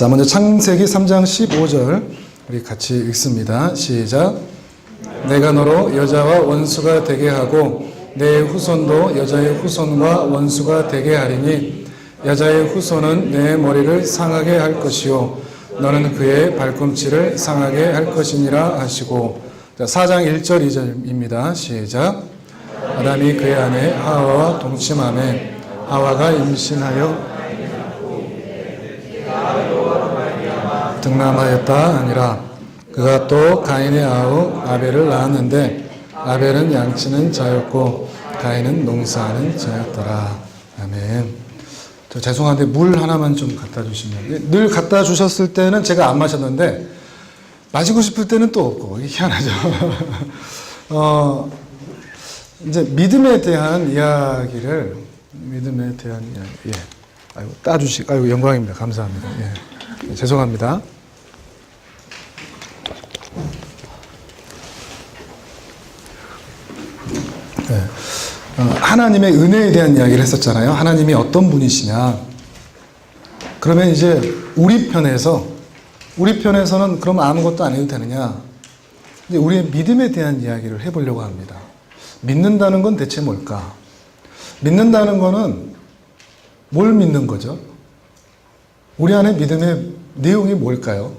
자, 먼저 창세기 3장 15절 우리 같이 읽습니다. 시작. 내가 너로 여자와 원수가 되게 하고 내 후손도 여자의 후손과 원수가 되게 하리니 여자의 후손은 내 머리를 상하게 할 것이요 너는 그의 발꿈치를 상하게 할 것이니라 하시고. 자, 4장 1절 2절입니다. 시작. 아담이 그의 아내 하와와 동침하매 하와가 임신하여 등남하였다 아니라 그가 또 가인의 아우 아벨을 낳았는데 아벨은 양치는 자였고 가인은 농사하는 자였더라. 아멘. 저 죄송한데 물 하나만 좀 갖다 주시면. 늘 갖다 주셨을 때는 제가 안 마셨는데 마시고 싶을 때는 또 없고 이게 희한하죠. 이제 믿음에 대한 이야기를 예. 아이고 영광입니다. 감사합니다. 예. 죄송합니다. 네. 하나님의 은혜에 대한 이야기를 했었잖아요. 하나님이 어떤 분이시냐. 그러면 이제 우리 편에서는 그럼 아무것도 안 해도 되느냐. 이제 우리의 믿음에 대한 이야기를 해보려고 합니다. 믿는다는 건 대체 뭘까? 믿는다는 거는 뭘 믿는 거죠? 우리 안에 믿음의 내용이 뭘까요?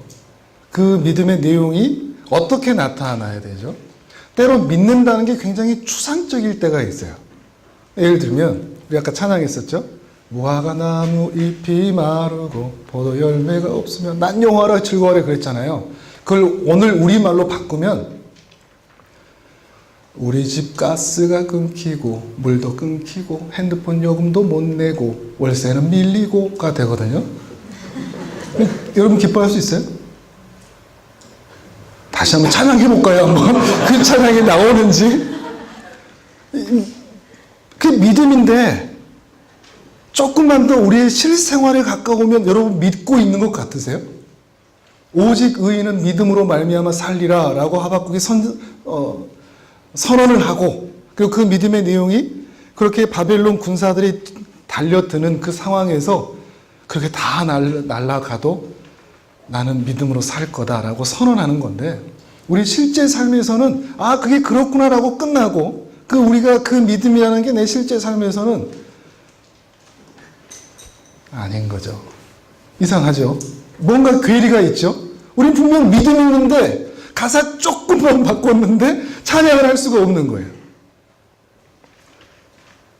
그 믿음의 내용이 어떻게 나타나야 되죠? 때로 믿는다는 게 굉장히 추상적일 때가 있어요. 예를 들면 우리 아까 찬양했었죠? 무화과 나무 잎이 마르고 포도 열매가 없으면 난 영화라 즐거워라 그랬잖아요. 그걸 오늘 우리말로 바꾸면 우리 집 가스가 끊기고 물도 끊기고 핸드폰 요금도 못 내고 월세는 밀리고가 되거든요. 여러분 기뻐할 수 있어요? 다시 한번 찬양해볼까요? 한번 그 찬양이 나오는지. 그 믿음인데 조금만 더 우리의 실생활에 가까우면 여러분 믿고 있는 것 같으세요? 오직 의인은 믿음으로 말미암아 살리라 라고 하박국이 선언을 하고, 그리고 그 믿음의 내용이 그렇게 바벨론 군사들이 달려드는 그 상황에서 그렇게 다 날아가도 나는 믿음으로 살 거다라고 선언하는 건데, 우리 실제 삶에서는 그게 그렇구나라고 끝나고, 우리가 그 믿음이라는 게 내 실제 삶에서는 아닌 거죠. 이상하죠? 뭔가 괴리가 있죠? 우린 분명 믿음이 있는데 가사 조금만 바꿨는데 찬양을 할 수가 없는 거예요.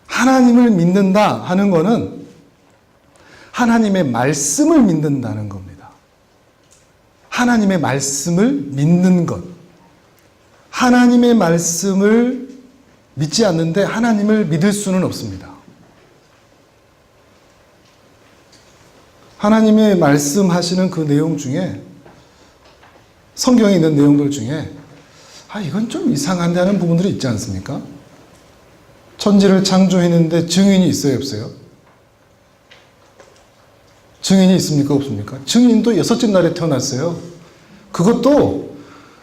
하나님을 믿는다 하는 거는 하나님의 말씀을 믿는다는 겁니다. 하나님의 말씀을 믿는 것. 하나님의 말씀을 믿지 않는데 하나님을 믿을 수는 없습니다. 하나님의 말씀하시는 그 내용 중에, 성경에 있는 내용들 중에 이건 좀 이상한데 하는 부분들이 있지 않습니까? 천지를 창조했는데 증인이 있어요, 없어요? 증인이 있습니까, 없습니까? 증인도 6째 날에 태어났어요. 그것도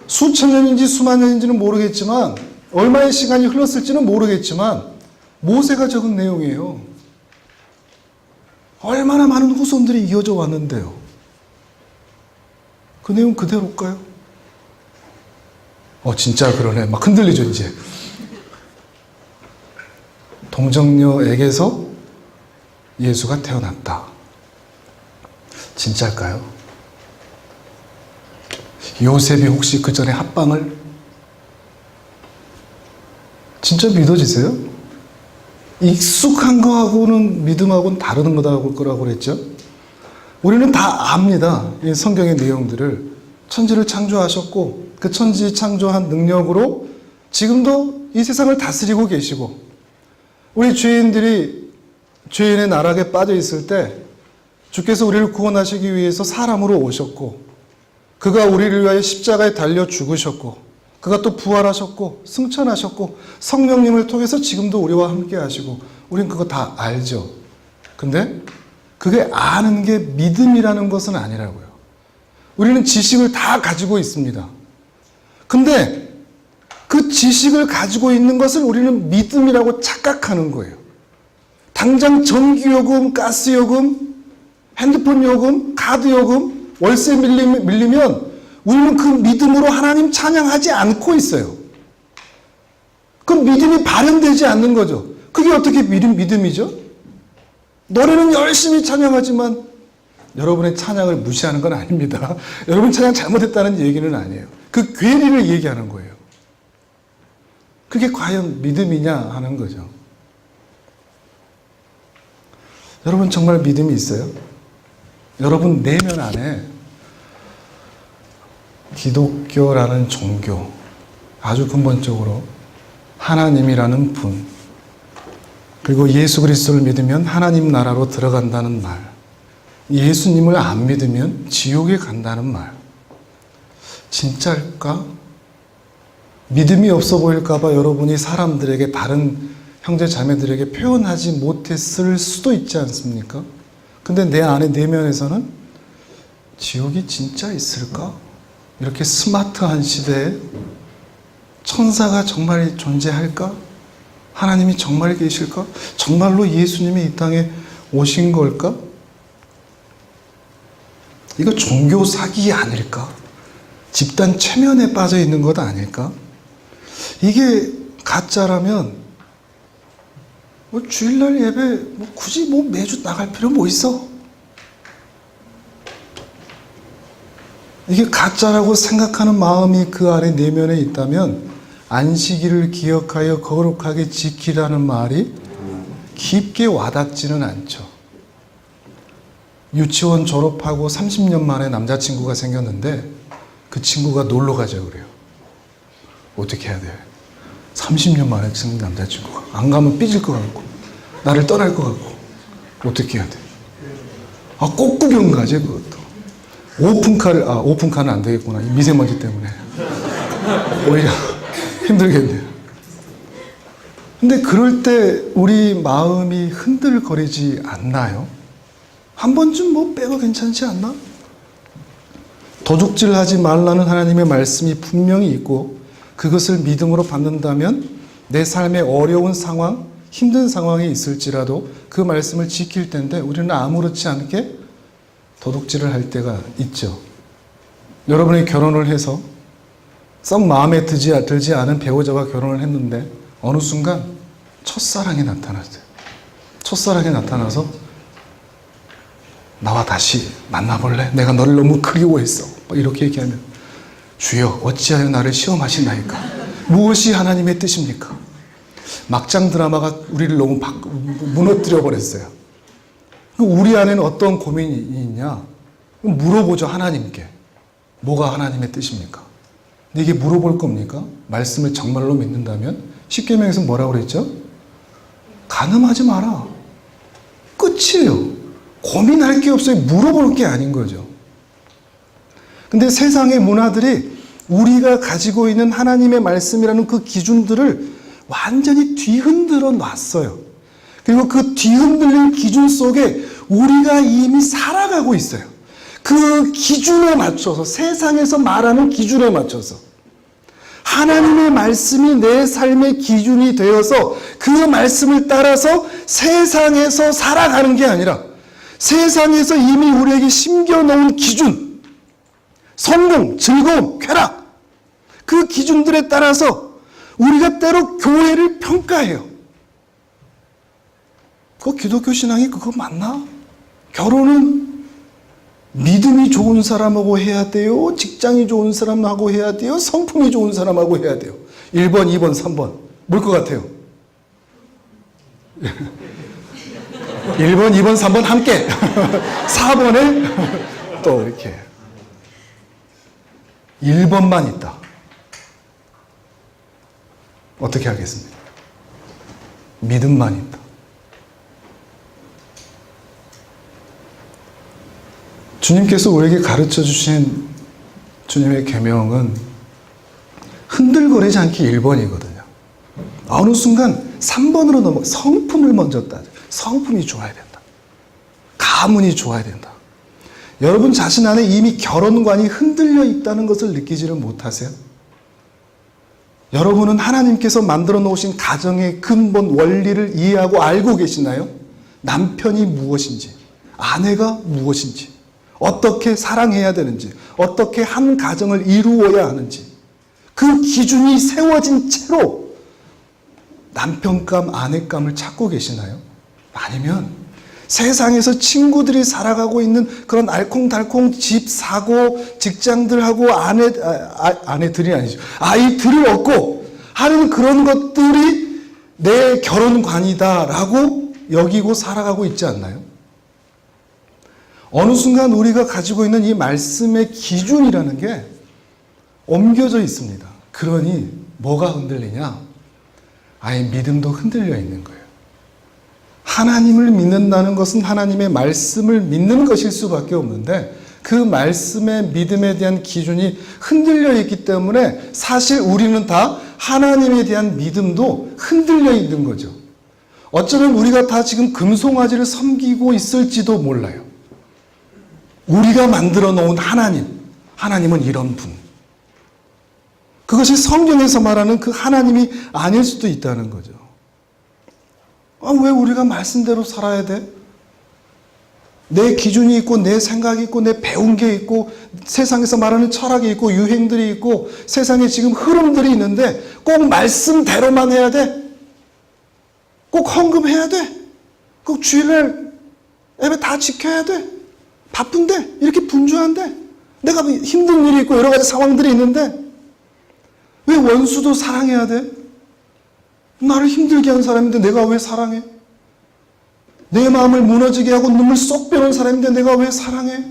수천 년인지 수만 년인지는 모르겠지만, 얼마의 시간이 흘렀을지는 모르겠지만 모세가 적은 내용이에요. 얼마나 많은 후손들이 이어져 왔는데요. 그 내용 그대로일까요? 진짜 그러네. 막 흔들리죠, 이제. 동정녀에게서 예수가 태어났다. 진짜일까요? 요셉이 혹시 그 전에 합방을? 진짜 믿어지세요? 익숙한 거하고는 믿음하고는 다른 거라고 그랬죠? 우리는 다 압니다. 이 성경의 내용들을. 천지를 창조하셨고 그 천지 창조한 능력으로 지금도 이 세상을 다스리고 계시고, 우리 죄인들이 죄인의 나락에 빠져 있을 때 주께서 우리를 구원하시기 위해서 사람으로 오셨고, 그가 우리를 위하여 십자가에 달려 죽으셨고, 그가 또 부활하셨고 승천하셨고 성령님을 통해서 지금도 우리와 함께 하시고, 우린 그거 다 알죠. 근데 그게 아는 게 믿음이라는 것은 아니라고요. 우리는 지식을 다 가지고 있습니다. 근데 그 지식을 가지고 있는 것을 우리는 믿음이라고 착각하는 거예요. 당장 전기요금, 가스요금, 핸드폰 요금, 카드 요금, 월세 밀리면 우리는 그 믿음으로 하나님 찬양하지 않고 있어요. 그 믿음이 발현되지 않는 거죠. 그게 어떻게 믿음이죠? 노래는 열심히 찬양하지만 여러분의 찬양을 무시하는 건 아닙니다. 여러분 찬양 잘못했다는 얘기는 아니에요. 그 괴리를 얘기하는 거예요. 그게 과연 믿음이냐 하는 거죠. 여러분 정말 믿음이 있어요? 여러분 내면 안에 기독교라는 종교, 아주 근본적으로 하나님이라는 분, 그리고 예수 그리스도를 믿으면 하나님 나라로 들어간다는 말, 예수님을 안 믿으면 지옥에 간다는 말, 진짜일까? 믿음이 없어 보일까 봐 여러분이 사람들에게, 다른 형제 자매들에게 표현하지 못했을 수도 있지 않습니까? 근데 내 안에 내면에서는 지옥이 진짜 있을까? 이렇게 스마트한 시대에 천사가 정말 존재할까? 하나님이 정말 계실까? 정말로 예수님이 이 땅에 오신 걸까? 이거 종교 사기 아닐까? 집단 최면에 빠져 있는 것 아닐까? 이게 가짜라면 주일날 예배 굳이 매주 나갈 필요 뭐 있어? 이게 가짜라고 생각하는 마음이 그 안에 내면에 있다면 안식일을 기억하여 거룩하게 지키라는 말이 깊게 와닿지는 않죠. 유치원 졸업하고 30년 만에 남자친구가 생겼는데 그 친구가 놀러 가자고 그래요. 어떻게 해야 돼? 30년 만에 생긴 남자친구가 안 가면 삐질 것 같고 나를 떠날 것 같고 어떻게 해야 돼? 꼭 구경 가지 그것도. 오픈카는 안 되겠구나. 미세먼지 때문에. 오히려 힘들겠네요. 근데 그럴 때 우리 마음이 흔들거리지 않나요? 한 번쯤 빼고 괜찮지 않나? 도둑질 하지 말라는 하나님의 말씀이 분명히 있고 그것을 믿음으로 받는다면 내 삶의 어려운 상황, 힘든 상황이 있을지라도 그 말씀을 지킬 텐데 우리는 아무렇지 않게 도둑질을 할 때가 있죠. 여러분이 결혼을 해서 썩 마음에 들지 않은 배우자와 결혼을 했는데 어느 순간 첫사랑이 나타났어요. 첫사랑이 나타나서 나와 다시 만나볼래? 내가 너를 너무 그리워했어. 이렇게 얘기하면 주여 어찌하여 나를 시험하시나이까? 무엇이 하나님의 뜻입니까? 막장 드라마가 우리를 너무 무너뜨려 버렸어요. 우리 안에는 어떤 고민이 있냐? 물어보죠, 하나님께. 뭐가 하나님의 뜻입니까? 근데 이게 물어볼 겁니까? 말씀을 정말로 믿는다면? 십계명에서 뭐라고 그랬죠? 간음하지 마라. 끝이에요. 고민할 게 없어요. 물어볼 게 아닌 거죠. 근데 세상의 문화들이 우리가 가지고 있는 하나님의 말씀이라는 그 기준들을 완전히 뒤흔들어 놨어요. 그리고 그 뒤흔들린 기준 속에 우리가 이미 살아가고 있어요. 그 기준에 맞춰서, 세상에서 말하는 기준에 맞춰서 하나님의 말씀이 내 삶의 기준이 되어서 그 말씀을 따라서 세상에서 살아가는 게 아니라 세상에서 이미 우리에게 심겨놓은 기준, 성공, 즐거움, 쾌락, 그 기준들에 따라서 우리가 때로 교회를 평가해요. 그 기독교 신앙이 그거 맞나? 결혼은 믿음이 좋은 사람하고 해야 돼요? 직장이 좋은 사람하고 해야 돼요? 성품이 좋은 사람하고 해야 돼요? 1번, 2번, 3번. 뭘 것 같아요? 1번, 2번, 3번 함께. 4번에 또 이렇게. 1번만 있다. 어떻게 하겠습니까? 믿음만 있다. 주님께서 우리에게 가르쳐 주신 주님의 계명은 흔들거리지 않기 1번이거든요. 어느 순간 3번으로 성품을 먼저 따져. 성품이 좋아야 된다. 가문이 좋아야 된다. 여러분 자신 안에 이미 결혼관이 흔들려 있다는 것을 느끼지를 못하세요? 여러분은 하나님께서 만들어 놓으신 가정의 근본 원리를 이해하고 알고 계시나요? 남편이 무엇인지, 아내가 무엇인지, 어떻게 사랑해야 되는지, 어떻게 한 가정을 이루어야 하는지 그 기준이 세워진 채로 남편감, 아내감을 찾고 계시나요? 아니면 세상에서 친구들이 살아가고 있는 그런 알콩달콩 집 사고 직장들하고 아내들이 아니죠. 아이들을 얻고 하는 그런 것들이 내 결혼관이다라고 여기고 살아가고 있지 않나요? 어느 순간 우리가 가지고 있는 이 말씀의 기준이라는 게 옮겨져 있습니다. 그러니 뭐가 흔들리냐? 아예 믿음도 흔들려 있는 거예요. 하나님을 믿는다는 것은 하나님의 말씀을 믿는 것일 수밖에 없는데 그 말씀의 믿음에 대한 기준이 흔들려 있기 때문에 사실 우리는 다 하나님에 대한 믿음도 흔들려 있는 거죠. 어쩌면 우리가 다 지금 금송아지를 섬기고 있을지도 몰라요. 우리가 만들어 놓은 하나님은 이런 분. 그것이 성경에서 말하는 그 하나님이 아닐 수도 있다는 거죠. 왜 우리가 말씀대로 살아야 돼? 내 기준이 있고 내 생각이 있고 내 배운 게 있고 세상에서 말하는 철학이 있고 유행들이 있고 세상에 지금 흐름들이 있는데 꼭 말씀대로만 해야 돼? 꼭 헌금해야 돼? 꼭 주일날 예배 다 지켜야 돼? 바쁜데? 이렇게 분주한데? 내가 힘든 일이 있고 여러 가지 상황들이 있는데 왜 원수도 사랑해야 돼? 나를 힘들게 한 사람인데 내가 왜 사랑해? 내 마음을 무너지게 하고 눈물 쏙 빼는 사람인데 내가 왜 사랑해?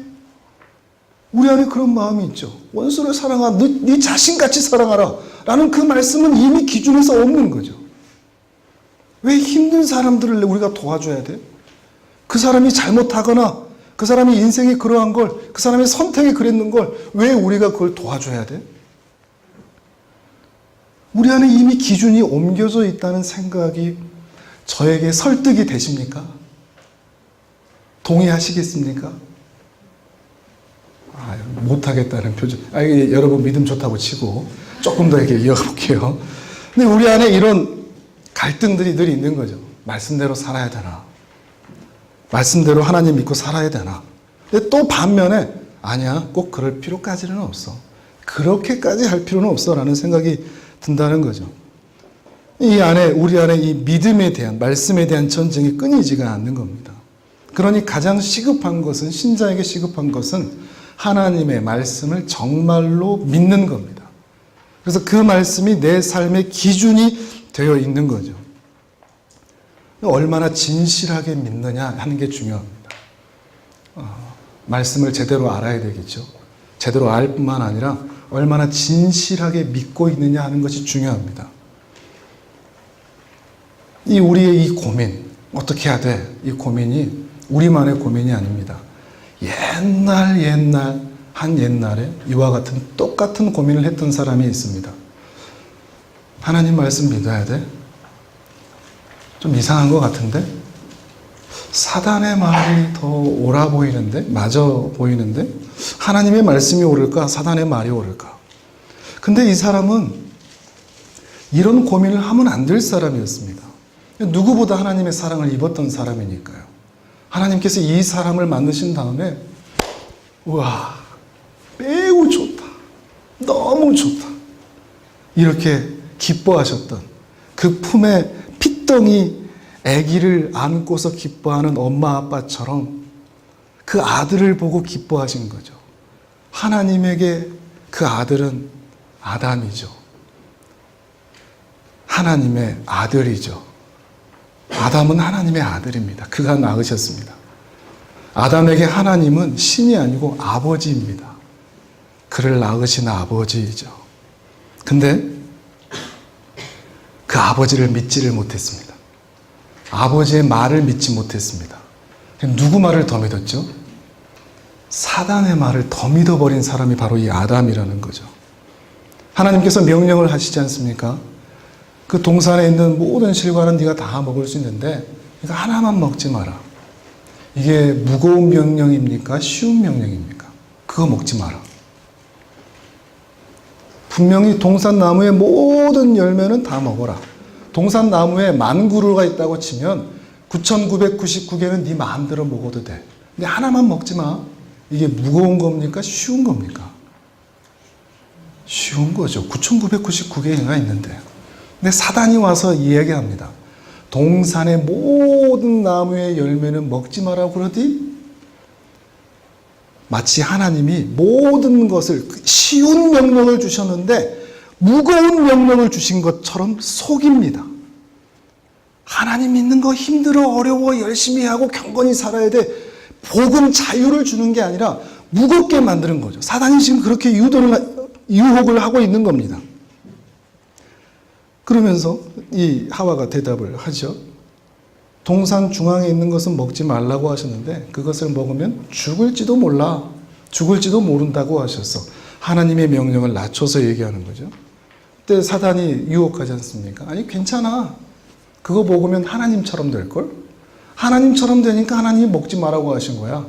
우리 안에 그런 마음이 있죠. 원수를 사랑하라. 네 자신같이 사랑하라. 라는 그 말씀은 이미 기준에서 없는 거죠. 왜 힘든 사람들을 우리가 도와줘야 돼? 그 사람이 잘못하거나 그 사람이 인생이 그러한 걸, 그 사람의 선택이 그랬는 걸 왜 우리가 그걸 도와줘야 돼? 우리 안에 이미 기준이 옮겨져 있다는 생각이 저에게 설득이 되십니까? 동의하시겠습니까? 못하겠다는 표정. 여러분 믿음 좋다고 치고 조금 더 이렇게 이어가볼게요. 근데 우리 안에 이런 갈등들이 늘 있는 거죠. 말씀대로 살아야 되나? 말씀대로 하나님 믿고 살아야 되나? 근데 또 반면에 아니야, 꼭 그럴 필요까지는 없어. 그렇게까지 할 필요는 없어라는 생각이 든다는 거죠. 이 안에, 우리 안에 이 믿음에 대한, 말씀에 대한 전쟁이 끊이지가 않는 겁니다. 그러니 가장 시급한 것은, 신자에게 시급한 것은 하나님의 말씀을 정말로 믿는 겁니다. 그래서 그 말씀이 내 삶의 기준이 되어 있는 거죠. 얼마나 진실하게 믿느냐 하는 게 중요합니다. 말씀을 제대로 알아야 되겠죠. 제대로 알 뿐만 아니라 얼마나 진실하게 믿고 있느냐 하는 것이 중요합니다. 우리의 이 고민, 어떻게 해야 돼? 이 고민이 우리만의 고민이 아닙니다. 옛날에 이와 같은 똑같은 고민을 했던 사람이 있습니다. 하나님 말씀 믿어야 돼? 좀 이상한 것 같은데? 사단의 말이 더 옳아 보이는데? 맞아 보이는데? 하나님의 말씀이 옳을까? 사단의 말이 옳을까? 근데 이 사람은 이런 고민을 하면 안 될 사람이었습니다. 누구보다 하나님의 사랑을 입었던 사람이니까요. 하나님께서 이 사람을 만드신 다음에 우와, 매우 좋다. 너무 좋다. 이렇게 기뻐하셨던 그 품에 핏덩이 아기를 안고서 기뻐하는 엄마 아빠처럼 그 아들을 보고 기뻐하신 거죠. 하나님에게 그 아들은 아담이죠. 하나님의 아들이죠. 아담은 하나님의 아들입니다. 그가 낳으셨습니다. 아담에게 하나님은 신이 아니고 아버지입니다. 그를 낳으신 아버지이죠. 근데 그 아버지를 믿지를 못했습니다. 아버지의 말을 믿지 못했습니다. 누구 말을 더 믿었죠? 사단의 말을 더 믿어버린 사람이 바로 이 아담이라는 거죠. 하나님께서 명령을 하시지 않습니까? 그 동산에 있는 모든 실과는 네가 다 먹을 수 있는데 이거 하나만 먹지 마라. 이게 무거운 명령입니까? 쉬운 명령입니까? 그거 먹지 마라. 분명히 동산나무의 모든 열매는 다 먹어라. 동산나무에 10,000그루가 있다고 치면 9,999개는 네 마음대로 먹어도 돼. 근데 하나만 먹지 마. 이게 무거운 겁니까? 쉬운 겁니까? 쉬운 거죠. 9,999개가 있는데. 근데 사단이 와서 이야기합니다. 동산의 모든 나무의 열매는 먹지 마라고 그러디? 마치 하나님이 모든 것을 쉬운 명령을 주셨는데 무거운 명령을 주신 것처럼 속입니다. 하나님 믿는 거 힘들어, 어려워, 열심히 하고 경건히 살아야 돼. 복음 자유를 주는 게 아니라 무겁게 만드는 거죠. 사단이 지금 그렇게 유혹을 하고 있는 겁니다. 그러면서 이 하와가 대답을 하죠. 동산 중앙에 있는 것은 먹지 말라고 하셨는데 그것을 먹으면 죽을지도 몰라. 죽을지도 모른다고 하셔서 하나님의 명령을 낮춰서 얘기하는 거죠. 그때 사단이 유혹하지 않습니까? 아니 괜찮아. 그거 먹으면 하나님처럼 될걸? 하나님처럼 되니까 하나님이 먹지 말라고 하신 거야.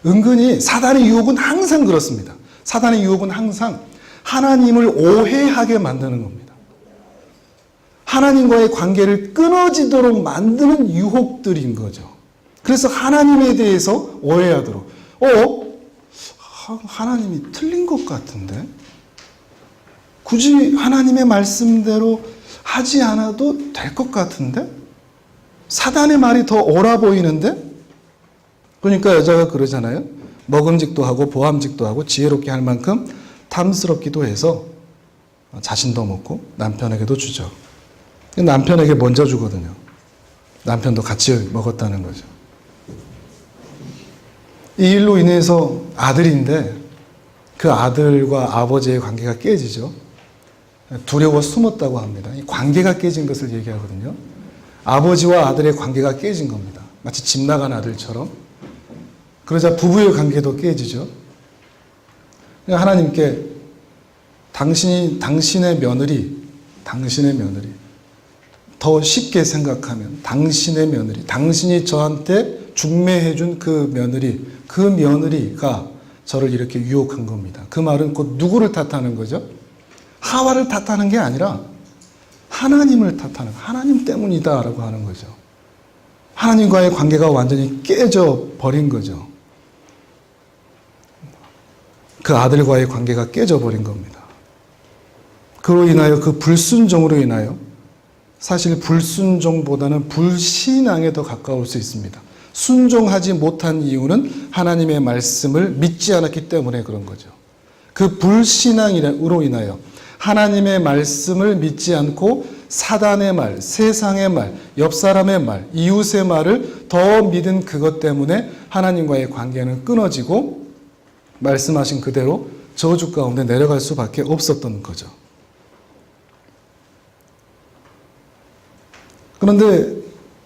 은근히 사단의 유혹은 항상 그렇습니다. 사단의 유혹은 항상 하나님을 오해하게 만드는 겁니다. 하나님과의 관계를 끊어지도록 만드는 유혹들인 거죠. 그래서 하나님에 대해서 오해하도록. 하나님이 틀린 것 같은데? 굳이 하나님의 말씀대로 하지 않아도 될 것 같은데? 사단의 말이 더 옳아 보이는데? 그러니까 여자가 그러잖아요. 먹음직도 하고 보암직도 하고 지혜롭게 할 만큼 탐스럽기도 해서 자신도 먹고 남편에게도 주죠. 남편에게 먼저 주거든요. 남편도 같이 먹었다는 거죠. 이 일로 인해서 아들인데 그 아들과 아버지의 관계가 깨지죠. 두려워 숨었다고 합니다. 이 관계가 깨진 것을 얘기하거든요. 아버지와 아들의 관계가 깨진 겁니다. 마치 집 나간 아들처럼. 그러자 부부의 관계도 깨지죠. 하나님께 당신의 며느리 더 쉽게 생각하면 당신의 며느리, 당신이 저한테 중매해준 그 며느리가 저를 이렇게 유혹한 겁니다. 그 말은 곧 누구를 탓하는 거죠? 하와를 탓하는 게 아니라 하나님을 탓하는, 하나님 때문이다라고 하는 거죠. 하나님과의 관계가 완전히 깨져 버린 거죠. 그 아들과의 관계가 깨져 버린 겁니다. 그로 인하여 그 불순종으로 인하여 사실 불순종보다는 불신앙에 더 가까울 수 있습니다. 순종하지 못한 이유는 하나님의 말씀을 믿지 않았기 때문에 그런 거죠. 그 불신앙으로 인하여 하나님의 말씀을 믿지 않고 사단의 말, 세상의 말, 옆 사람의 말, 이웃의 말을 더 믿은 그것 때문에 하나님과의 관계는 끊어지고 말씀하신 그대로 저주 가운데 내려갈 수밖에 없었던 거죠. 그런데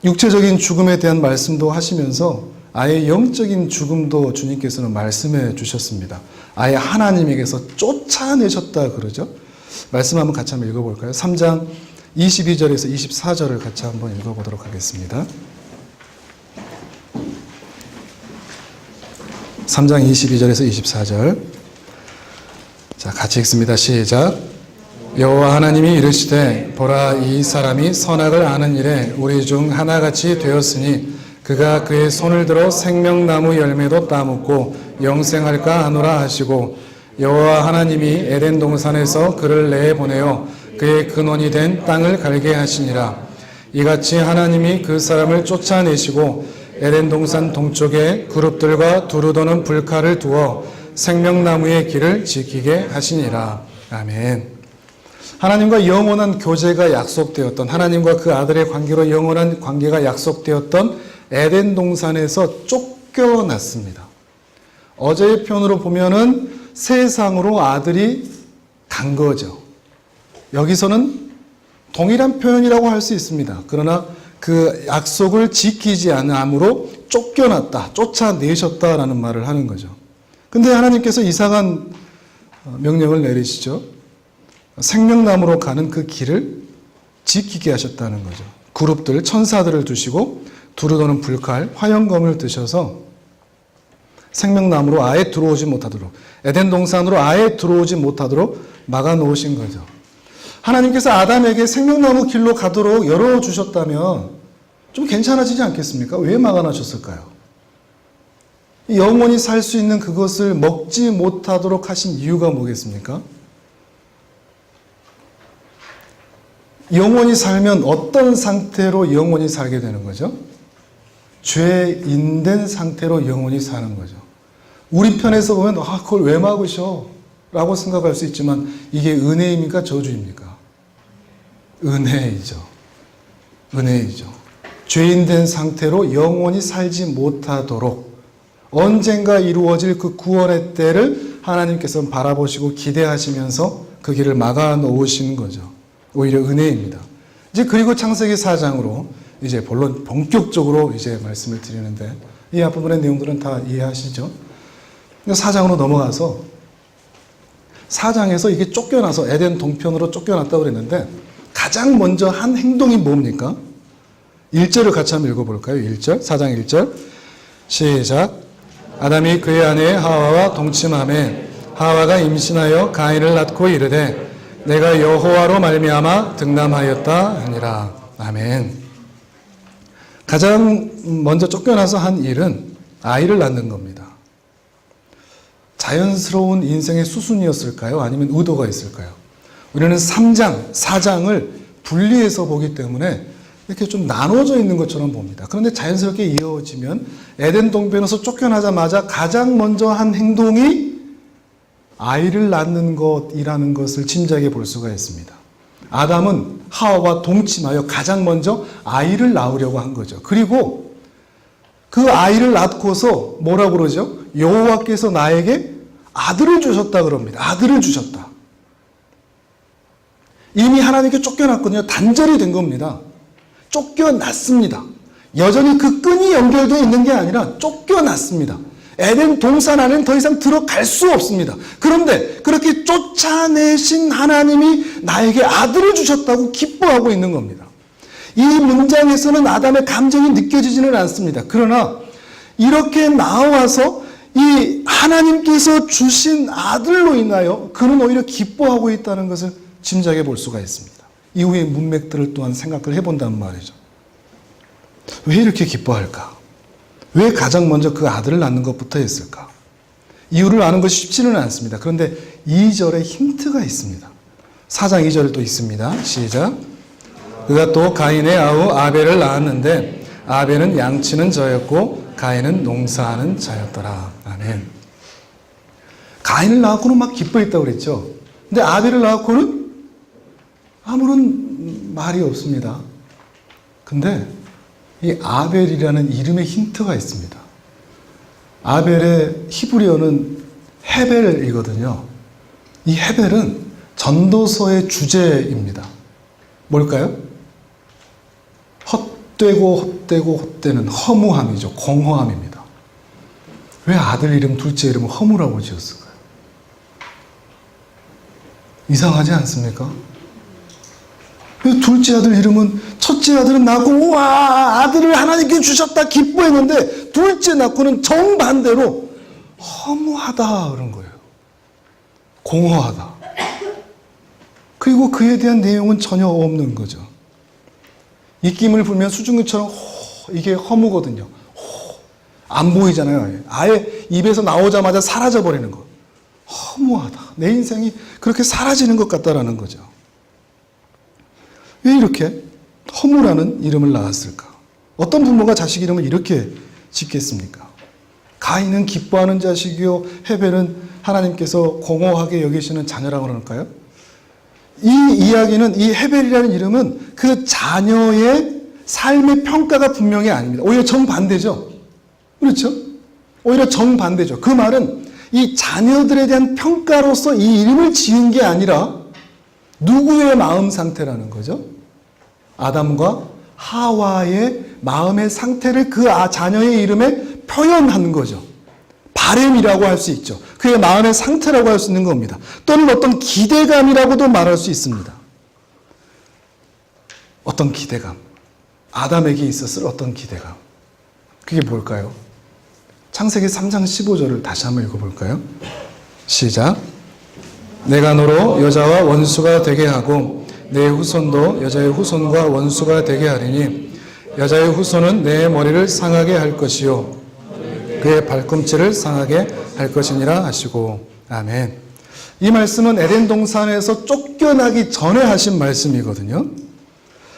육체적인 죽음에 대한 말씀도 하시면서 아예 영적인 죽음도 주님께서는 말씀해 주셨습니다. 아예 하나님에게서 쫓아내셨다 그러죠. 말씀 한번 같이 한번 읽어볼까요? 3장 22절에서 24절을 같이 한번 읽어보도록 하겠습니다. 3장 22절에서 24절. 자, 같이 읽습니다. 시작. 여호와 하나님이 이르시되 보라 이 사람이 선악을 아는 일에 우리 중 하나같이 되었으니 그가 그의 손을 들어 생명나무 열매도 따먹고 영생할까 하노라 하시고 여호와 하나님이 에덴 동산에서 그를 내보내어 그의 근원이 된 땅을 갈게 하시니라. 이같이 하나님이 그 사람을 쫓아내시고 에덴 동산 동쪽에 그룹들과 두루도는 불칼을 두어 생명나무의 길을 지키게 하시니라. 아멘. 하나님과 영원한 교제가 약속되었던, 하나님과 그 아들의 관계로 영원한 관계가 약속되었던 에덴 동산에서 쫓겨났습니다. 어제의 표현으로 보면은 세상으로 아들이 간 거죠. 여기서는 동일한 표현이라고 할 수 있습니다. 그러나 그 약속을 지키지 않음으로 쫓겨났다, 쫓아내셨다라는 말을 하는 거죠. 근데 하나님께서 이상한 명령을 내리시죠. 생명나무로 가는 그 길을 지키게 하셨다는 거죠. 그룹들, 천사들을 두시고 두루도는 불칼, 화염검을 드셔서 생명나무로 아예 들어오지 못하도록, 에덴 동산으로 아예 들어오지 못하도록 막아놓으신 거죠. 하나님께서 아담에게 생명나무 길로 가도록 열어주셨다면 좀 괜찮아지지 않겠습니까? 왜 막아놓으셨을까요? 영원히 살 수 있는 그것을 먹지 못하도록 하신 이유가 뭐겠습니까? 영원히 살면 어떤 상태로 영원히 살게 되는 거죠? 죄인된 상태로 영원히 사는 거죠. 우리 편에서 보면 그걸 왜 막으셔? 라고 생각할 수 있지만 이게 은혜입니까? 저주입니까? 은혜이죠. 은혜이죠. 죄인된 상태로 영원히 살지 못하도록 언젠가 이루어질 그 구원의 때를 하나님께서 바라보시고 기대하시면서 그 길을 막아 놓으시는 거죠. 오히려 은혜입니다. 이제 그리고 창세기 4장으로 이제 본격적으로 이제 말씀을 드리는데 이 앞부분의 내용들은 다 이해하시죠? 4장으로 넘어가서 4장에서 이게 쫓겨나서 에덴 동편으로 쫓겨났다고 그랬는데 가장 먼저 한 행동이 뭡니까? 1절을 같이 한번 읽어볼까요? 1절, 4장 1절 시작. 아담이 그의 아내 하와와 동침하매 하와가 임신하여 가인을 낳고 이르되 내가 여호와로 말미암아 득남하였다 하니라. 아멘. 가장 먼저 쫓겨나서 한 일은 아이를 낳는 겁니다. 자연스러운 인생의 수순이었을까요? 아니면 의도가 있을까요? 우리는 3장, 4장을 분리해서 보기 때문에 이렇게 좀 나눠져 있는 것처럼 봅니다. 그런데 자연스럽게 이어지면 에덴 동편에서 쫓겨나자마자 가장 먼저 한 행동이 아이를 낳는 것이라는 것을 짐작해 볼 수가 있습니다. 아담은 하와와 동침하여 가장 먼저 아이를 낳으려고 한 거죠. 그리고 그 아이를 낳고서 뭐라고 그러죠? 여호와께서 나에게 아들을 주셨다 그럽니다. 아들을 주셨다. 이미 하나님께 쫓겨났거든요. 단절이 된 겁니다. 쫓겨났습니다. 여전히 그 끈이 연결되어 있는 게 아니라 쫓겨났습니다. 에덴 동산 안에는 더 이상 들어갈 수 없습니다. 그런데 그렇게 쫓아내신 하나님이 나에게 아들을 주셨다고 기뻐하고 있는 겁니다. 이 문장에서는 아담의 감정이 느껴지지는 않습니다. 그러나 이렇게 나와서 이 하나님께서 주신 아들로 인하여 그는 오히려 기뻐하고 있다는 것을 짐작해 볼 수가 있습니다. 이후의 문맥들을 또한 생각을 해본다는 말이죠. 왜 이렇게 기뻐할까? 왜 가장 먼저 그 아들을 낳는 것부터 했을까? 이유를 아는 것이 쉽지는 않습니다. 그런데 2절에 힌트가 있습니다. 4장 2절에 또 있습니다. 시작. 그가 또 가인의 아우 아벨을 낳았는데 아벨은 양치는 자였고 가인은 농사하는 자였더라. 아멘. 가인을 낳았고는 막 기뻐했다고 그랬죠. 근데 아벨을 낳았고는 아무런 말이 없습니다. 근데 이 아벨이라는 이름의 힌트가 있습니다. 아벨의 히브리어는 헤벨이거든요. 이 헤벨은 전도서의 주제입니다. 뭘까요? 헛되는 허무함이죠. 공허함입니다. 왜 아들 이름, 둘째 이름을 허무라고 지었을까요? 이상하지 않습니까? 왜 둘째 아들 이름은 첫째 아들은 낳고 우와 아들을 하나님께 주셨다 기뻐했는데 둘째 낳고는 정반대로 허무하다 그런 거예요. 공허하다. 그리고 그에 대한 내용은 전혀 없는 거죠. 입김을 불면 수증기처럼 이게 허무거든요. 안 보이잖아요. 아예 입에서 나오자마자 사라져버리는 거. 허무하다. 내 인생이 그렇게 사라지는 것 같다라는 거죠. 왜 이렇게 허무라는 이름을 낳았을까? 어떤 부모가 자식 이름을 이렇게 짓겠습니까? 가인은 기뻐하는 자식이요 헤벨은 하나님께서 공허하게 여기시는 자녀라고 그럴까요? 이 이야기는 이 헤벨이라는 이름은 그 자녀의 삶의 평가가 분명히 아닙니다. 오히려 정반대죠. 그렇죠? 오히려 정반대죠. 그 말은 이 자녀들에 대한 평가로서 이 이름을 지은 게 아니라 누구의 마음 상태라는 거죠? 아담과 하와의 마음의 상태를 그 자녀의 이름에 표현하는 거죠. 바램이라고 할 수 있죠. 그의 마음의 상태라고 할 수 있는 겁니다. 또는 어떤 기대감이라고도 말할 수 있습니다. 어떤 기대감. 아담에게 있었을 어떤 기대감. 그게 뭘까요? 창세기 3장 15절을 다시 한번 읽어볼까요? 시작. 내가 너로 여자와 원수가 되게 하고 내 후손도 여자의 후손과 원수가 되게 하리니 여자의 후손은 내 머리를 상하게 할 것이요 그의 발꿈치를 상하게 할 것이니라 하시고. 아멘. 이 말씀은 에덴 동산에서 쫓겨나기 전에 하신 말씀이거든요.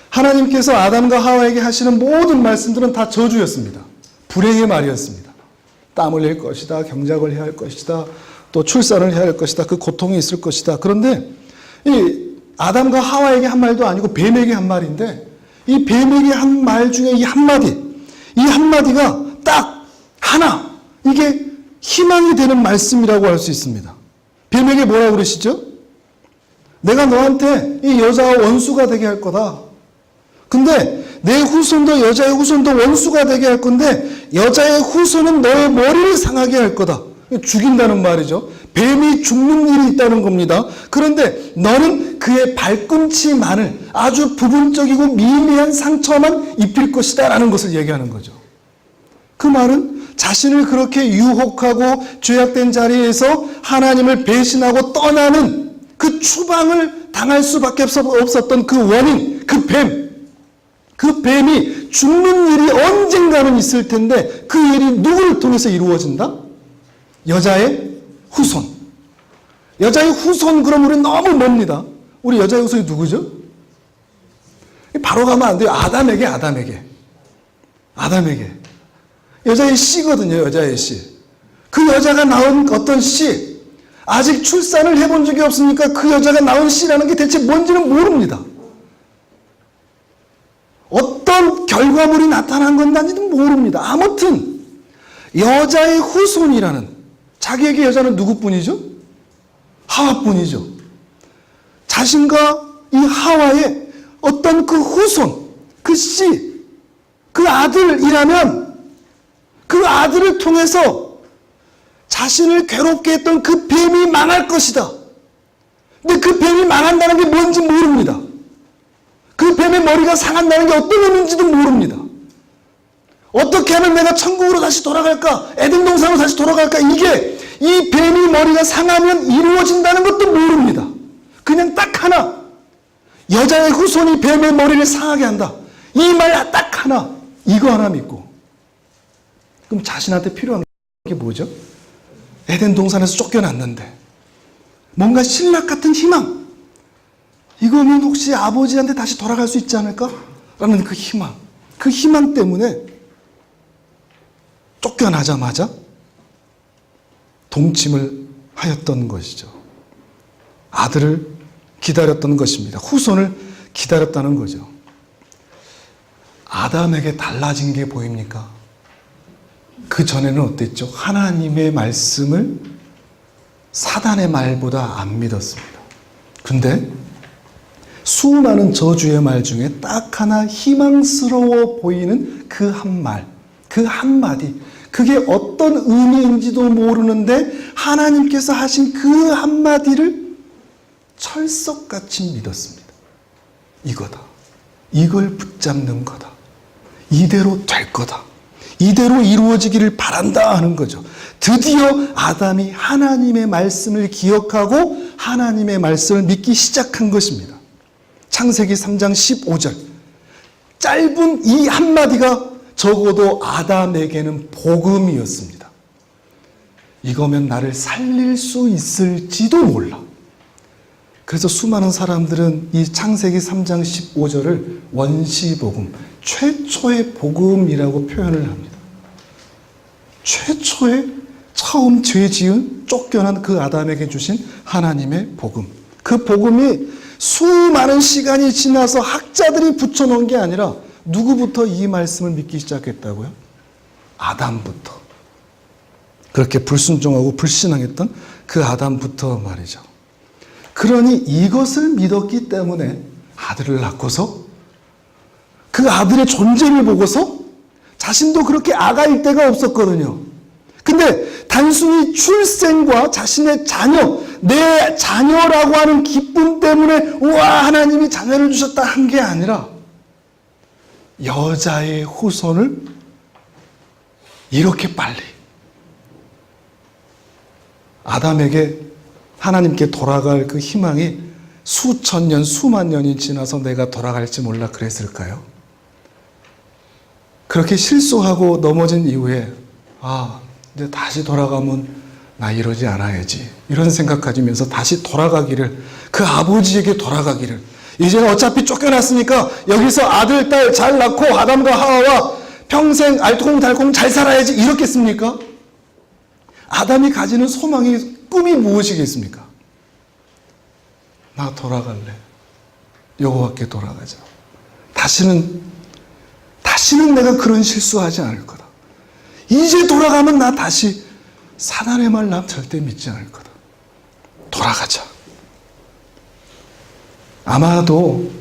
하나님께서 아담과 하와에게 하시는 모든 말씀들은 다 저주였습니다. 불행의 말이었습니다. 땀 흘릴 것이다, 경작을 해야 할 것이다, 또 출산을 해야 할 것이다, 그 고통이 있을 것이다. 그런데 이 아담과 하와에게 한 말도 아니고 뱀에게 한 말인데, 이 뱀에게 한 말 중에 이 한마디가 딱 하나, 이게 희망이 되는 말씀이라고 할 수 있습니다. 뱀에게 뭐라고 그러시죠? 내가 너한테 이 여자와 원수가 되게 할 거다. 근데 내 후손도 여자의 후손도 원수가 되게 할 건데, 여자의 후손은 너의 머리를 상하게 할 거다. 죽인다는 말이죠. 뱀이 죽는 일이 있다는 겁니다. 그런데 너는 그의 발꿈치만을, 아주 부분적이고 미미한 상처만 입힐 것이다 라는 것을 얘기하는 거죠. 그 말은 자신을 그렇게 유혹하고 죄악된 자리에서 하나님을 배신하고 떠나는 그 추방을 당할 수밖에 없었던 그 원인, 그 뱀이 죽는 일이 언젠가는 있을 텐데, 그 일이 누구를 통해서 이루어진다? 여자의 후손. 여자의 후손, 그럼 우리 너무 멉니다. 우리 여자의 후손이 누구죠? 바로 가면 안 돼요. 아담에게. 여자의 씨거든요, 여자의 씨. 그 여자가 낳은 어떤 씨, 아직 출산을 해본 적이 없으니까 그 여자가 낳은 씨라는 게 대체 뭔지는 모릅니다. 어떤 결과물이 나타난 건지는 모릅니다. 아무튼 여자의 후손이라는, 자기에게 여자는 누구뿐이죠? 하와뿐이죠. 자신과 이 하와의 어떤 그 후손, 그 씨, 그 아들이라면 그 아들을 통해서 자신을 괴롭게 했던 그 뱀이 망할 것이다. 근데 그 뱀이 망한다는 게 뭔지 모릅니다. 그 뱀의 머리가 상한다는 게 어떤 의미인지도 모릅니다. 어떻게 하면 내가 천국으로 다시 돌아갈까? 에덴 동산으로 다시 돌아갈까? 이게 이 뱀이 머리가 상하면 이루어진다는 것도 모릅니다. 그냥 딱 하나, 여자의 후손이 뱀의 머리를 상하게 한다. 이 말 딱 하나, 이거 하나 믿고. 그럼 자신한테 필요한 게 뭐죠? 에덴 동산에서 쫓겨났는데 뭔가 신락 같은 희망, 이거는 혹시 아버지한테 다시 돌아갈 수 있지 않을까? 라는 그 희망 때문에 쫓겨나자마자 동침을 하였던 것이죠. 아들을 기다렸던 것입니다. 후손을 기다렸다는 거죠. 아담에게 달라진 게 보입니까? 그 전에는 어땠죠? 하나님의 말씀을 사단의 말보다 안 믿었습니다. 근데 수많은 저주의 말 중에 딱 하나 희망스러워 보이는 그 한 말, 그 한마디, 그게 어떤 의미인지도 모르는데 하나님께서 하신 그 한마디를 철석같이 믿었습니다. 이거다. 이걸 붙잡는 거다. 이대로 될 거다. 이대로 이루어지기를 바란다 하는 거죠. 드디어 아담이 하나님의 말씀을 기억하고 하나님의 말씀을 믿기 시작한 것입니다. 창세기 3장 15절. 짧은 이 한마디가 적어도 아담에게는 복음이었습니다. 이거면 나를 살릴 수 있을지도 몰라. 그래서 수많은 사람들은 이 창세기 3장 15절을 원시복음, 최초의 복음이라고 표현을 합니다. 처음 죄 지은 쫓겨난 그 아담에게 주신 하나님의 복음. 그 복음이 수많은 시간이 지나서 학자들이 붙여놓은 게 아니라 누구부터 이 말씀을 믿기 시작했다고요? 아담부터. 그렇게 불순종하고 불신앙했던 그 아담부터 말이죠. 그러니 이것을 믿었기 때문에 아들을 낳고서 그 아들의 존재를 보고서 자신도 그렇게 아가일 데가 없었거든요. 근데 단순히 출생과 자신의 자녀, 내 자녀라고 하는 기쁨 때문에 우와 하나님이 자녀를 주셨다 한 게 아니라 여자의 후손을 이렇게 빨리 아담에게 하나님께 돌아갈 그 희망이 수천 년, 수만 년이 지나서 내가 돌아갈지 몰라 그랬을까요? 그렇게 실수하고 넘어진 이후에 이제 다시 돌아가면 나 이러지 않아야지. 이런 생각 가지면서 다시 돌아가기를, 그 아버지에게 돌아가기를. 이제는 어차피 쫓겨났으니까 여기서 아들, 딸 잘 낳고 아담과 하와와 평생 알콩달콩 잘 살아야지 이렇겠습니까? 아담이 가지는 소망이, 꿈이 무엇이겠습니까? 나 돌아갈래. 여호와께 돌아가자. 다시는 내가 그런 실수하지 않을 거다. 이제 돌아가면 나 다시 사단의 말 난 절대 믿지 않을 거다. 돌아가자. 아마도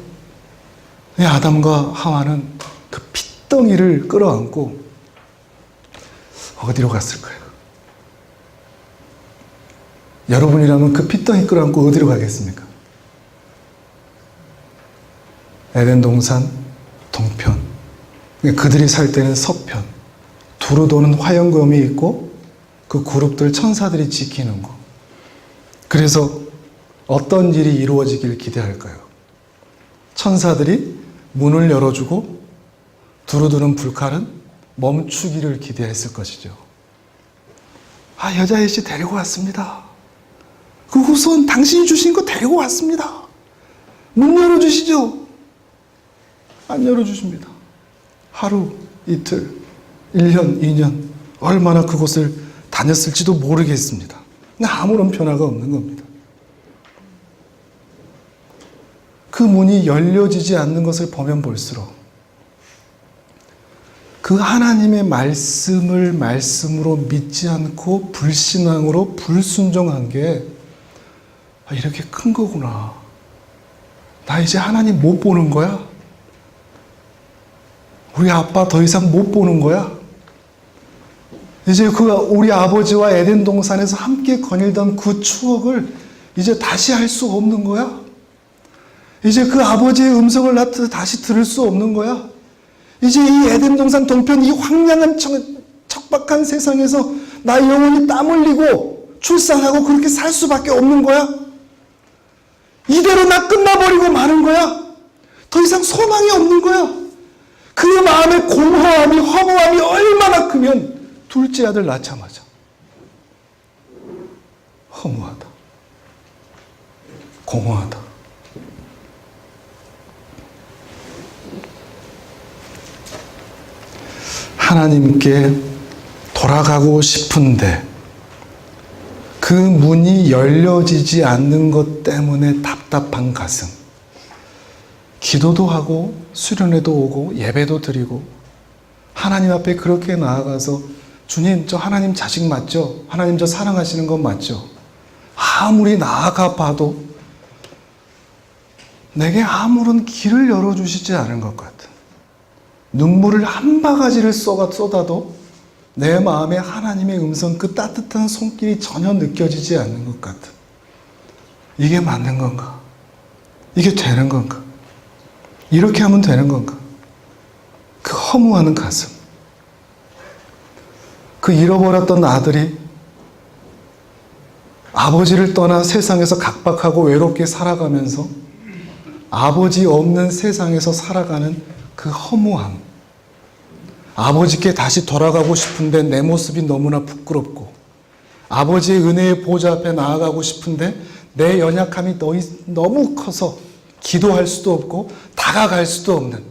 아담과 하와는 그 핏덩이를 끌어안고 어디로 갔을 거예요? 여러분이라면 그 핏덩이 끌어안고 어디로 가겠습니까? 에덴 동산 동편, 그들이 살 때는 서편, 두루 도는 화영검이 있고 그 그룹들 천사들이 지키는 거. 그래서 어떤 일이 이루어지길 기대할까요? 천사들이 문을 열어주고 두루두는 불칼은 멈추기를 기대했을 것이죠. 아, 여자애씨 데리고 왔습니다. 그 후손 당신이 주신 거 데리고 왔습니다. 문 열어주시죠. 안 열어주십니다. 하루, 이틀, 1년, 2년 얼마나 그곳을 다녔을지도 모르겠습니다. 아무런 변화가 없는 겁니다. 그 문이 열려지지 않는 것을 보면 볼수록 그 하나님의 말씀을 말씀으로 믿지 않고 불신앙으로 불순종한 게 이렇게 큰 거구나. 나 이제 하나님 못 보는 거야? 우리 아빠 더 이상 못 보는 거야? 이제 우리 아버지와 에덴 동산에서 함께 거닐던 그 추억을 이제 다시 할 수 없는 거야? 이제 그 아버지의 음성을 나 다시 들을 수 없는 거야? 이제 이 에덴 동산 동편, 이 황량한 척박한 세상에서 나 영원히 땀 흘리고 출산하고 그렇게 살 수밖에 없는 거야? 이대로 나 끝나버리고 마는 거야? 더 이상 소망이 없는 거야? 그 마음의 공허함이, 허무함이 얼마나 크면 둘째 아들 낳자마자 허무하다, 공허하다. 하나님께 돌아가고 싶은데 그 문이 열려지지 않는 것 때문에 답답한 가슴. 기도도 하고 수련회도 오고 예배도 드리고 하나님 앞에 그렇게 나아가서 주님, 저 하나님 자식 맞죠? 하나님 저 사랑하시는 건 맞죠? 아무리 나아가 봐도 내게 아무런 길을 열어주시지 않은 것 같은, 눈물을 한 바가지를 쏟아도 내 마음에 하나님의 음성, 그 따뜻한 손길이 전혀 느껴지지 않는 것 같은, 이게 맞는 건가? 이게 되는 건가? 이렇게 하면 되는 건가? 그 허무하는 가슴. 그 잃어버렸던 아들이 아버지를 떠나 세상에서 각박하고 외롭게 살아가면서 아버지 없는 세상에서 살아가는 그 허무함. 아버지께 다시 돌아가고 싶은데 내 모습이 너무나 부끄럽고, 아버지의 은혜의 보좌 앞에 나아가고 싶은데 내 연약함이 너무 커서 기도할 수도 없고 다가갈 수도 없는,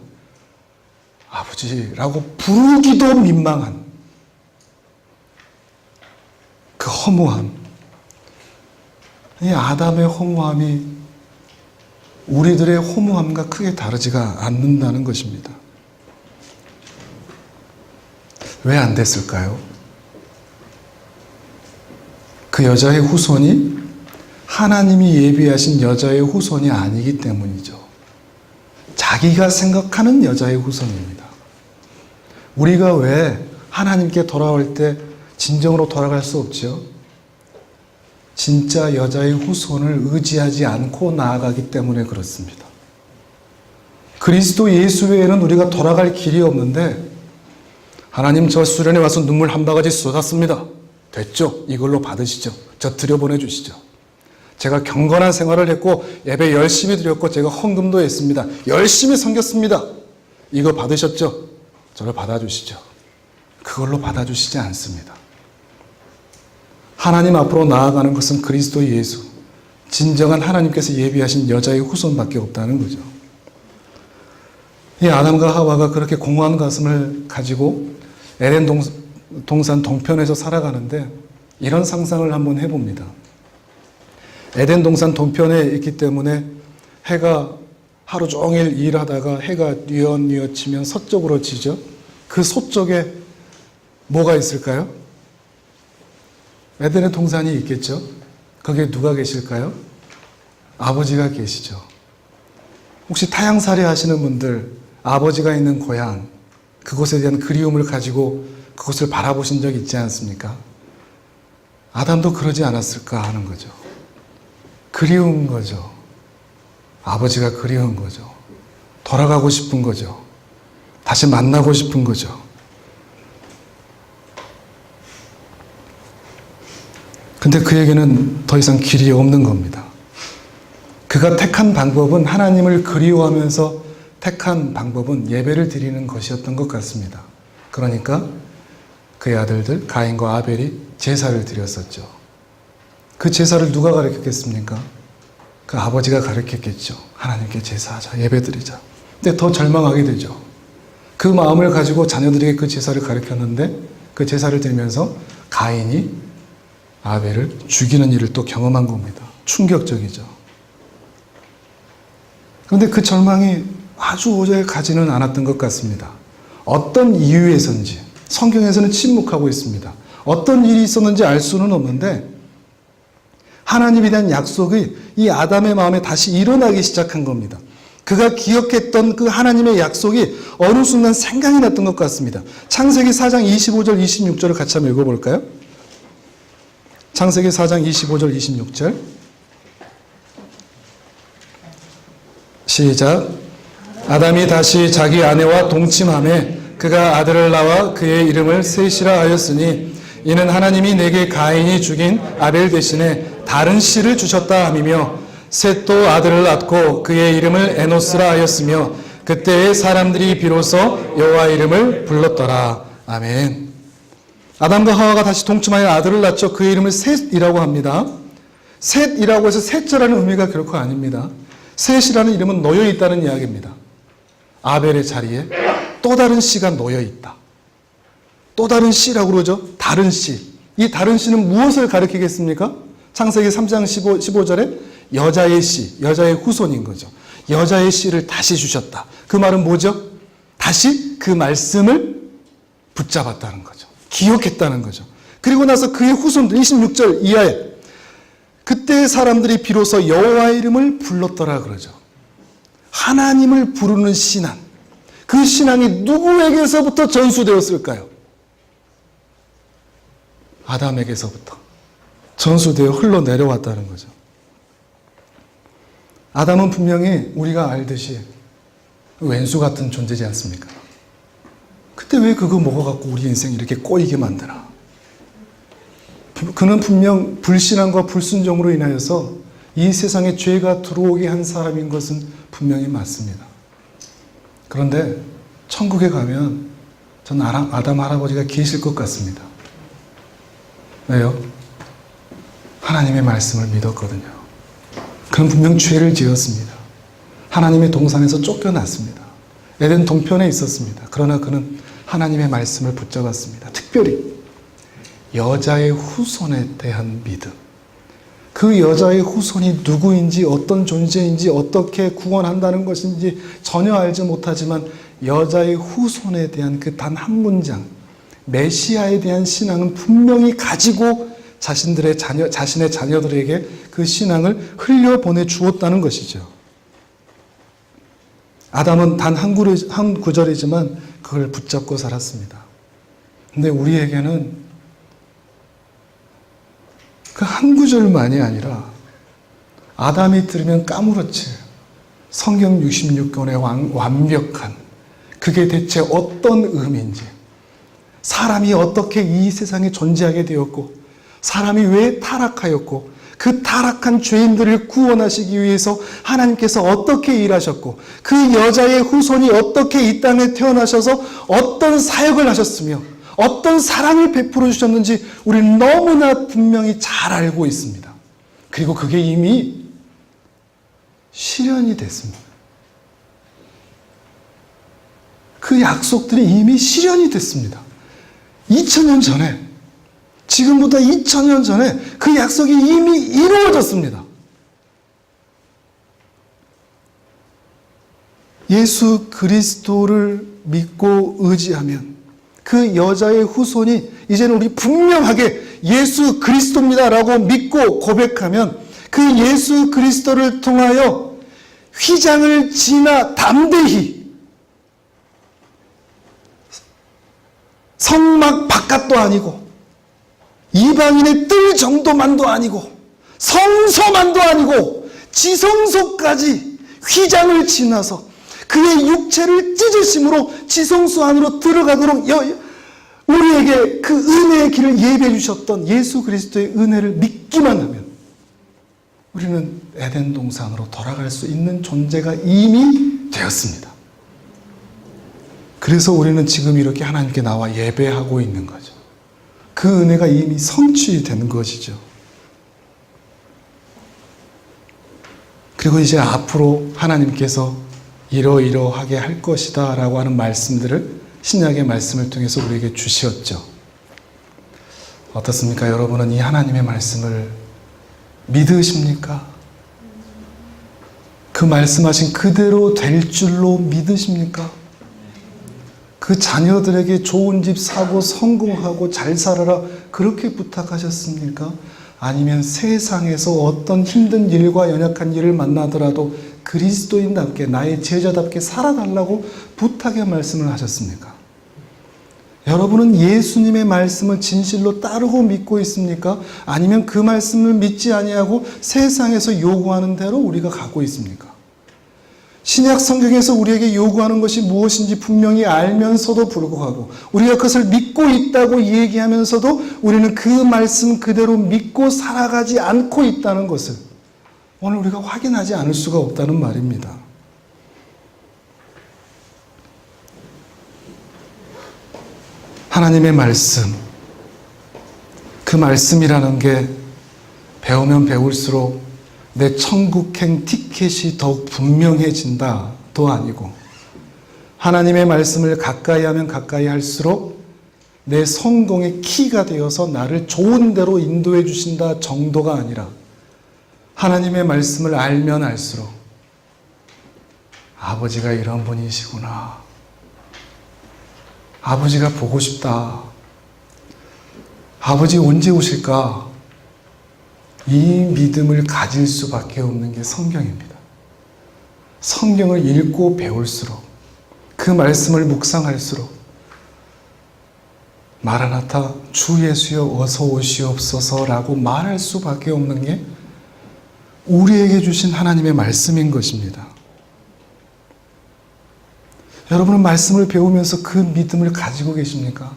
아버지라고 부르기도 민망한 그 허무함. 이 아담의 허무함이 우리들의 허무함과 크게 다르지가 않는다는 것입니다. 왜 안 됐을까요? 그 여자의 후손이 하나님이 예비하신 여자의 후손이 아니기 때문이죠. 자기가 생각하는 여자의 후손입니다. 우리가 왜 하나님께 돌아올 때 진정으로 돌아갈 수 없죠? 진짜 여자의 후손을 의지하지 않고 나아가기 때문에 그렇습니다. 그리스도 예수 외에는 우리가 돌아갈 길이 없는데, 하나님 저 수련회 와서 눈물 한 바가지 쏟았습니다. 됐죠? 이걸로 받으시죠. 저 들여보내주시죠. 제가 경건한 생활을 했고 예배 열심히 드렸고 제가 헌금도 했습니다. 열심히 섬겼습니다. 이거 받으셨죠? 저를 받아주시죠. 그걸로 받아주시지 않습니다. 하나님 앞으로 나아가는 것은 그리스도 예수, 진정한 하나님께서 예비하신 여자의 후손밖에 없다는 거죠. 이 아담과 하와가 그렇게 공허한 가슴을 가지고 에덴 동산 동편에서 살아가는데 이런 상상을 한번 해봅니다. 에덴 동산 동편에 있기 때문에 해가 하루 종일 일하다가 해가 뉘엿뉘엿 지면 서쪽으로 지죠. 그 서쪽에 뭐가 있을까요? 에덴의 동산이 있겠죠. 거기에 누가 계실까요? 아버지가 계시죠. 혹시 타향살이 하시는 분들, 아버지가 있는 고향, 그곳에 대한 그리움을 가지고 그곳을 바라보신 적 있지 않습니까? 아담도 그러지 않았을까 하는 거죠. 그리운 거죠. 아버지가 그리운 거죠. 돌아가고 싶은 거죠. 다시 만나고 싶은 거죠. 근데 그에게는 더 이상 길이 없는 겁니다. 그가 택한 방법은, 하나님을 그리워하면서 택한 방법은 예배를 드리는 것이었던 것 같습니다. 그러니까 그의 아들들 가인과 아벨이 제사를 드렸었죠. 그 제사를 누가 가르쳤겠습니까? 그 아버지가 가르쳤겠죠. 하나님께 제사하자, 예배드리자. 근데 더 절망하게 되죠. 그 마음을 가지고 자녀들에게 그 제사를 가르쳤는데 그 제사를 드리면서 가인이 아벨을 죽이는 일을 또 경험한 겁니다. 충격적이죠. 그런데 그 절망이 아주 오래 가지는 않았던 것 같습니다. 어떤 이유에서인지 성경에서는 침묵하고 있습니다. 어떤 일이 있었는지 알 수는 없는데 하나님에 대한 약속이 이 아담의 마음에 다시 일어나기 시작한 겁니다. 그가 기억했던 그 하나님의 약속이 어느 순간 생각이 났던 것 같습니다. 창세기 4장 25절 26절을 같이 한번 읽어볼까요? 창세기 4장 25절 26절 시작. 아담이 다시 자기 아내와 동침하매 그가 아들을 낳아 그의 이름을 셋이라 하였으니 이는 하나님이 내게 가인이 죽인 아벨 대신에 다른 씨를 주셨다 함이며 셋도 아들을 낳고 그의 이름을 에노스라 하였으며 그때의 사람들이 비로소 여호와 이름을 불렀더라. 아멘. 아담과 하와가 다시 동침하여 아들을 낳죠. 그의 이름을 셋이라고 합니다. 셋이라고 해서 셋째라는 의미가 결코 아닙니다. 셋이라는 이름은 놓여 있다는 이야기입니다. 아벨의 자리에 또 다른 씨가 놓여 있다. 또 다른 씨라고 그러죠. 다른 씨. 이 다른 씨는 무엇을 가리키겠습니까? 창세기 3장 15절에 여자의 씨, 여자의 후손인 거죠. 여자의 씨를 다시 주셨다. 그 말은 뭐죠? 다시 그 말씀을 붙잡았다는 거죠. 기억했다는 거죠. 그리고 나서 그의 후손들 26절 이하에 그때 사람들이 비로소 여호와 이름을 불렀더라 그러죠. 하나님을 부르는 신앙. 그 신앙이 누구에게서부터 전수되었을까요? 아담에게서부터 전수되어 흘러내려왔다는 거죠. 아담은 분명히 우리가 알듯이 왼수 같은 존재지 않습니까? 그때 왜 그거 먹어갖고 우리 인생 이렇게 꼬이게 만드나? 그는 분명 불신앙과 불순종으로 인하여서 이 세상에 죄가 들어오게 한 사람인 것은 분명히 맞습니다. 그런데 천국에 가면 전 아담 할아버지가 계실 것 같습니다. 왜요? 하나님의 말씀을 믿었거든요. 그는 분명 죄를 지었습니다. 하나님의 동산에서 쫓겨났습니다. 에덴 동편에 있었습니다. 그러나 그는 하나님의 말씀을 붙잡았습니다. 특별히 여자의 후손에 대한 믿음. 그 여자의 후손이 누구인지, 어떤 존재인지, 어떻게 구원한다는 것인지 전혀 알지 못하지만 여자의 후손에 대한 그 단 한 문장, 메시아에 대한 신앙은 분명히 가지고 자신의 자녀들에게 그 신앙을 흘려보내 주었다는 것이죠. 아담은 단 한 구절이지만 그걸 붙잡고 살았습니다. 근데 우리에게는 그 한 구절만이 아니라 아담이 들으면 까무러칠 성경 66권의 완벽한 그게 대체 어떤 의미인지, 사람이 어떻게 이 세상에 존재하게 되었고 사람이 왜 타락하였고 그 타락한 죄인들을 구원하시기 위해서 하나님께서 어떻게 일하셨고 그 여자의 후손이 어떻게 이 땅에 태어나셔서 어떤 사역을 하셨으며 어떤 사랑을 베풀어 주셨는지 우리는 너무나 분명히 잘 알고 있습니다. 그리고 그게 이미 실현이 됐습니다. 그 약속들이 이미 실현이 됐습니다. 2000년 전에, 지금보다 2000년 전에 그 약속이 이미 이루어졌습니다. 예수 그리스도를 믿고 의지하면 그 여자의 후손이 이제는 우리 분명하게 예수 그리스도입니다라고 믿고 고백하면 그 예수 그리스도를 통하여 휘장을 지나 담대히 성막 바깥도 아니고 이방인의 뜰 정도만도 아니고 성소만도 아니고 지성소까지 휘장을 지나서 그의 육체를 찢으심으로 지성소 안으로 들어가도록 우리에게 그 은혜의 길을 예비해 주셨던 예수 그리스도의 은혜를 믿기만 하면 우리는 에덴 동산으로 돌아갈 수 있는 존재가 이미 되었습니다. 그래서 우리는 지금 이렇게 하나님께 나와 예배하고 있는 거죠. 그 은혜가 이미 성취된 것이죠. 그리고 이제 앞으로 하나님께서 이러이러하게 할 것이다 라고 하는 말씀들을 신약의 말씀을 통해서 우리에게 주셨죠. 어떻습니까? 여러분은 이 하나님의 말씀을 믿으십니까? 그 말씀하신 그대로 될 줄로 믿으십니까? 그 자녀들에게 좋은 집 사고 성공하고 잘 살아라 그렇게 부탁하셨습니까? 아니면 세상에서 어떤 힘든 일과 연약한 일을 만나더라도 그리스도인답게 나의 제자답게 살아달라고 부탁의 말씀을 하셨습니까? 여러분은 예수님의 말씀을 진실로 따르고 믿고 있습니까? 아니면 그 말씀을 믿지 아니하고 세상에서 요구하는 대로 우리가 가고 있습니까? 신약 성경에서 우리에게 요구하는 것이 무엇인지 분명히 알면서도 불구하고 우리가 그것을 믿고 있다고 얘기하면서도 우리는 그 말씀 그대로 믿고 살아가지 않고 있다는 것을 오늘 우리가 확인하지 않을 수가 없다는 말입니다. 하나님의 말씀, 그 말씀이라는 게 배우면 배울수록 내 천국행 티켓이 더욱 분명해진다도 아니고 하나님의 말씀을 가까이 하면 가까이 할수록 내 성공의 키가 되어서 나를 좋은 데로 인도해 주신다 정도가 아니라 하나님의 말씀을 알면 알수록 아버지가 이런 분이시구나. 아버지가 보고 싶다. 아버지 언제 오실까? 이 믿음을 가질 수밖에 없는 게 성경입니다. 성경을 읽고 배울수록 그 말씀을 묵상할수록 마라나타 주 예수여 어서 오시옵소서라고 말할 수밖에 없는 게 우리에게 주신 하나님의 말씀인 것입니다. 여러분은 말씀을 배우면서 그 믿음을 가지고 계십니까?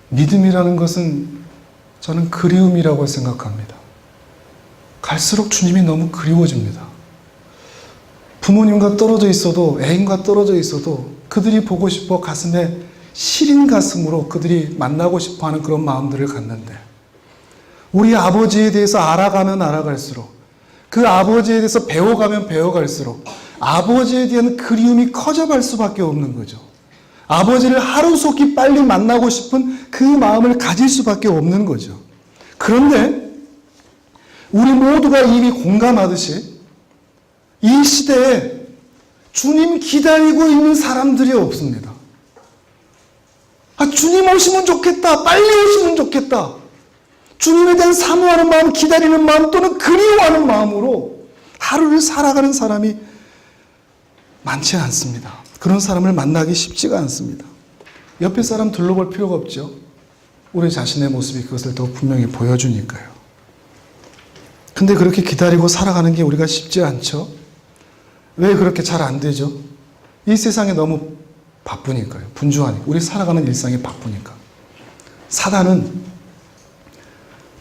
믿음이라는 것은 저는 그리움이라고 생각합니다. 갈수록 주님이 너무 그리워집니다. 부모님과 떨어져 있어도 애인과 떨어져 있어도 그들이 보고 싶어 가슴에 시린 가슴으로 그들이 만나고 싶어하는 그런 마음들을 갖는데 우리 아버지에 대해서 알아가면 알아갈수록 그 아버지에 대해서 배워가면 배워갈수록 아버지에 대한 그리움이 커져갈 수밖에 없는 거죠. 아버지를 하루속히 빨리 만나고 싶은 그 마음을 가질 수밖에 없는 거죠. 그런데 우리 모두가 이미 공감하듯이 이 시대에 주님 기다리고 있는 사람들이 없습니다. 주님 오시면 좋겠다. 빨리 오시면 좋겠다. 주님에 대한 사모하는 마음, 기다리는 마음 또는 그리워하는 마음으로 하루를 살아가는 사람이 많지 않습니다. 그런 사람을 만나기 쉽지가 않습니다. 옆에 사람 둘러볼 필요가 없죠. 우리 자신의 모습이 그것을 더 분명히 보여주니까요. 근데 그렇게 기다리고 살아가는 게 우리가 쉽지 않죠. 왜 그렇게 잘 안 되죠? 이 세상에 너무 바쁘니까요. 분주하니까. 우리 살아가는 일상이 바쁘니까. 사단은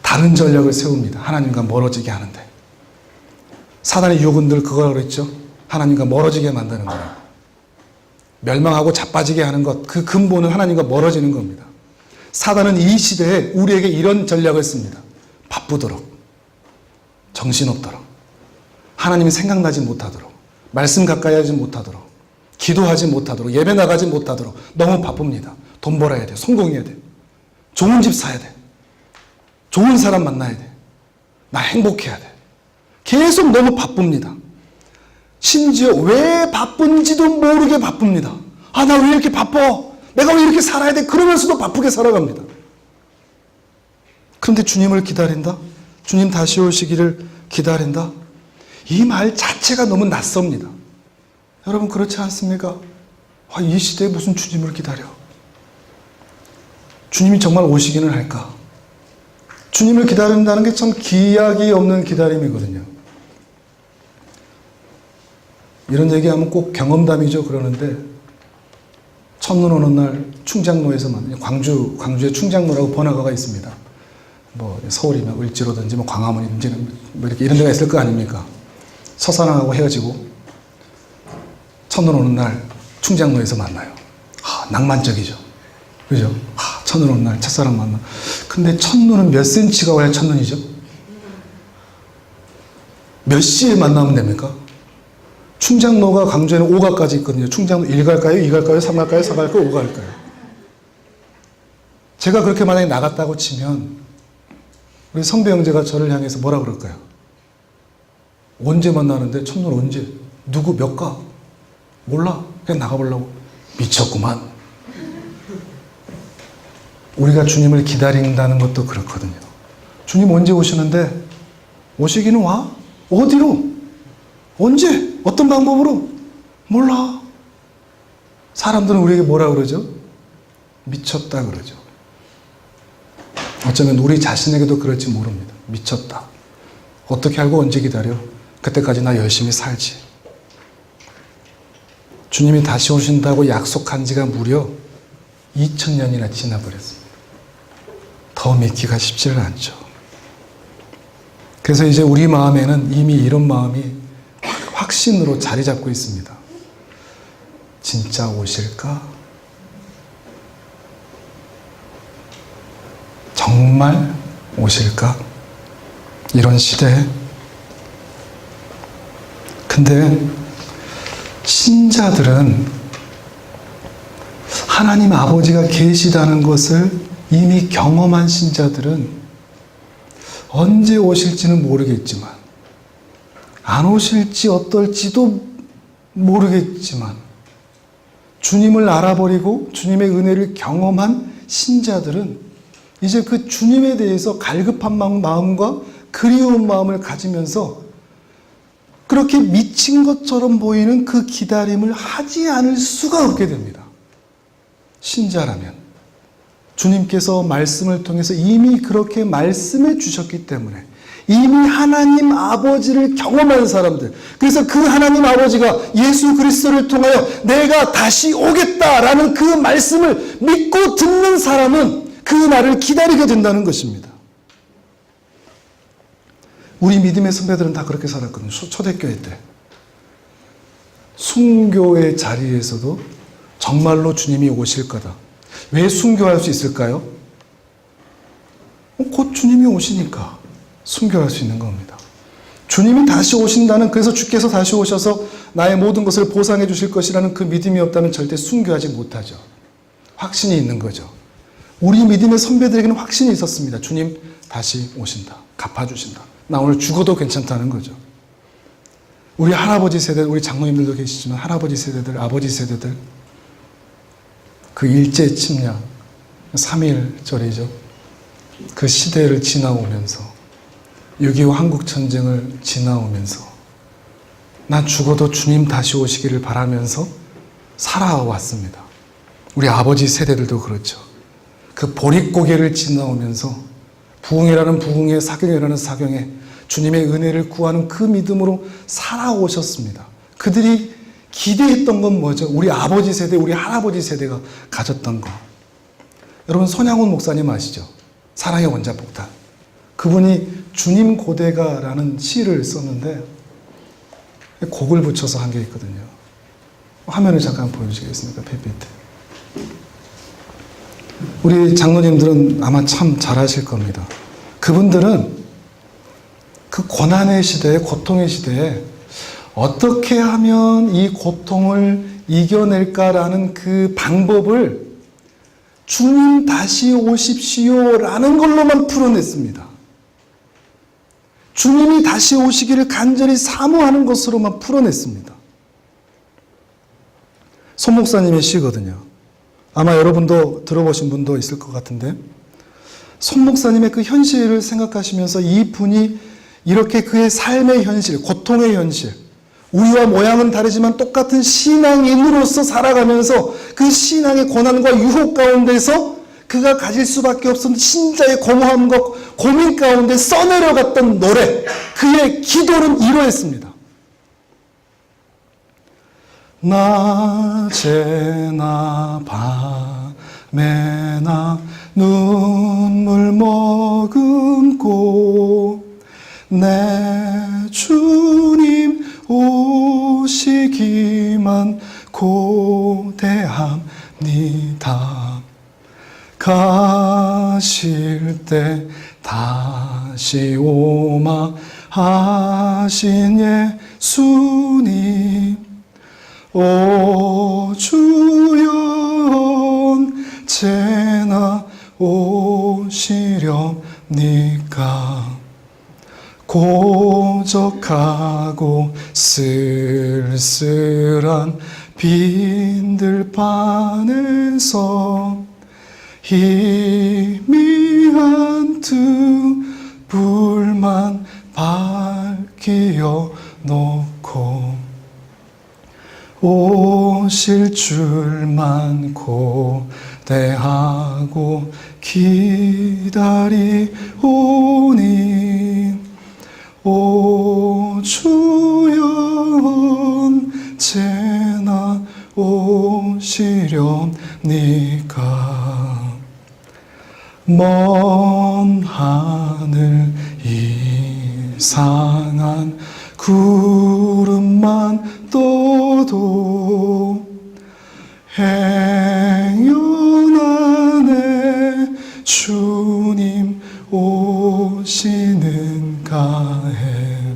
다른 전략을 세웁니다. 하나님과 멀어지게 하는데. 사단의 유혹은 늘 그거라고 그랬죠. 하나님과 멀어지게 만드는 거예요. 멸망하고 자빠지게 하는 것, 그 근본은 하나님과 멀어지는 겁니다. 사단은 이 시대에 우리에게 이런 전략을 씁니다. 바쁘도록, 정신없도록, 하나님이 생각나지 못하도록, 말씀 가까이 하지 못하도록, 기도하지 못하도록, 예배 나가지 못하도록. 너무 바쁩니다. 돈 벌어야 돼, 성공해야 돼, 좋은 집 사야 돼, 좋은 사람 만나야 돼, 나 행복해야 돼. 계속 너무 바쁩니다. 심지어 왜 바쁜지도 모르게 바쁩니다. 아, 나 왜 이렇게 바빠? 내가 왜 이렇게 살아야 돼? 그러면서도 바쁘게 살아갑니다. 그런데 주님을 기다린다? 주님 다시 오시기를 기다린다? 이 말 자체가 너무 낯섭니다. 여러분 그렇지 않습니까? 아, 이 시대에 무슨 주님을 기다려? 주님이 정말 오시기는 할까? 주님을 기다린다는 게 참 기약이 없는 기다림이거든요. 이런 얘기하면 꼭 경험담이죠. 그러는데 첫눈 오는 날 충장로에서 만나요. 광주에 충장로라고 번화가가 있습니다. 뭐 서울이면 을지로든지 뭐 광화문이든지 뭐 이렇게 이런 데가 있을 거 아닙니까? 서사랑하고 헤어지고 첫눈 오는 날 충장로에서 만나요. 아, 낭만적이죠. 그죠? 아, 첫눈 오는 날 첫사랑 만나. 근데 첫눈은 몇 센치가 와야 첫눈이죠? 몇 시에 만나면 됩니까? 충장로가 광주에는 5가까지 있거든요. 충장로 1 갈까요? 2 갈까요? 3 갈까요? 4 갈까요? 5 갈까요? 제가 그렇게 만약에 나갔다고 치면 우리 선배 형제가 저를 향해서 뭐라 그럴까요? 언제 만나는데? 첫눈 언제? 누구 몇 가? 몰라. 그냥 나가보려고. 미쳤구만. 우리가 주님을 기다린다는 것도 그렇거든요. 주님 언제 오시는데? 오시기는 와? 어디로? 언제? 어떤 방법으로? 몰라. 사람들은 우리에게 뭐라 그러죠? 미쳤다 그러죠. 어쩌면 우리 자신에게도 그럴지 모릅니다. 미쳤다. 어떻게 알고 언제 기다려? 그때까지 나 열심히 살지. 주님이 다시 오신다고 약속한 지가 무려 2000년이나 지나버렸습니다. 더 믿기가 쉽지는 않죠. 그래서 이제 우리 마음에는 이미 이런 마음이 확신으로 자리 잡고 있습니다. 진짜 오실까? 정말 오실까? 이런 시대에. 근데 신자들은 하나님 아버지가 계시다는 것을 이미 경험한 신자들은 언제 오실지는 모르겠지만, 안 오실지 어떨지도 모르겠지만, 주님을 알아버리고 주님의 은혜를 경험한 신자들은 이제 그 주님에 대해서 갈급한 마음과 그리운 마음을 가지면서 그렇게 미친 것처럼 보이는 그 기다림을 하지 않을 수가 없게 됩니다. 신자라면 주님께서 말씀을 통해서 이미 그렇게 말씀해 주셨기 때문에, 이미 하나님 아버지를 경험한 사람들, 그래서 그 하나님 아버지가 예수 그리스도를 통하여 내가 다시 오겠다라는 그 말씀을 믿고 듣는 사람은 그 날을 기다리게 된다는 것입니다. 우리 믿음의 선배들은 다 그렇게 살았거든요. 초대교회 때. 순교의 자리에서도 정말로 주님이 오실 거다. 왜 순교할 수 있을까요? 곧 주님이 오시니까 순교할 수 있는 겁니다. 주님이 다시 오신다는, 그래서 주께서 다시 오셔서 나의 모든 것을 보상해 주실 것이라는 그 믿음이 없다면 절대 순교하지 못하죠. 확신이 있는 거죠. 우리 믿음의 선배들에게는 확신이 있었습니다. 주님 다시 오신다. 갚아주신다. 나 오늘 죽어도 괜찮다는 거죠. 우리 할아버지 세대, 우리 장로님들도 계시지만 할아버지 세대들, 아버지 세대들, 그 일제 침략, 3.1절이죠. 그 시대를 지나오면서, 6.25 한국전쟁을 지나오면서 난 죽어도 주님 다시 오시기를 바라면서 살아왔습니다. 우리 아버지 세대들도 그렇죠. 그 보릿고개를 지나오면서 부흥이라는 부흥에, 사경이라는 사경에 주님의 은혜를 구하는 그 믿음으로 살아오셨습니다. 그들이 기대했던 건 뭐죠? 우리 아버지 세대, 우리 할아버지 세대가 가졌던 거. 여러분 손양훈 목사님 아시죠? 사랑의 원자폭탄. 그분이 주님 고대가라는 시를 썼는데 곡을 붙여서 한 게 있거든요. 화면을 잠깐 보여주시겠습니까? PPT. 우리 장로님들은 아마 참 잘하실 겁니다. 그분들은 그 고난의 시대에, 고통의 시대에 어떻게 하면 이 고통을 이겨낼까라는 그 방법을 주님 다시 오십시오라는 걸로만 풀어냈습니다. 주님이 다시 오시기를 간절히 사모하는 것으로만 풀어냈습니다. 손 목사님의 시거든요. 아마 여러분도 들어보신 분도 있을 것 같은데, 손 목사님의 그 현실을 생각하시면서 이 분이 이렇게 그의 삶의 현실, 고통의 현실, 우리와 모양은 다르지만 똑같은 신앙인으로서 살아가면서 그 신앙의 고난과 유혹 가운데서 그가 가질 수밖에 없었던 신자의 고모함과 고민 가운데 써내려갔던 노래, 그의 기도는 이러했습니다. 낮에나 밤에나 눈물 머금고 내 주님 오시기만 고대합니다. 가실 때 다시 오마 하신 예수님, 오 주여 언제나 오시렵니까? 고적하고 쓸쓸한 빈들판에서 희미한 등불만 밝히어 놓고 오실 줄만 고대하고 기다리오니 오 주여 언제나 오시렵니까? 먼 하늘 이상한 구름만 떠도 행여 안에 주님 오시는가 해.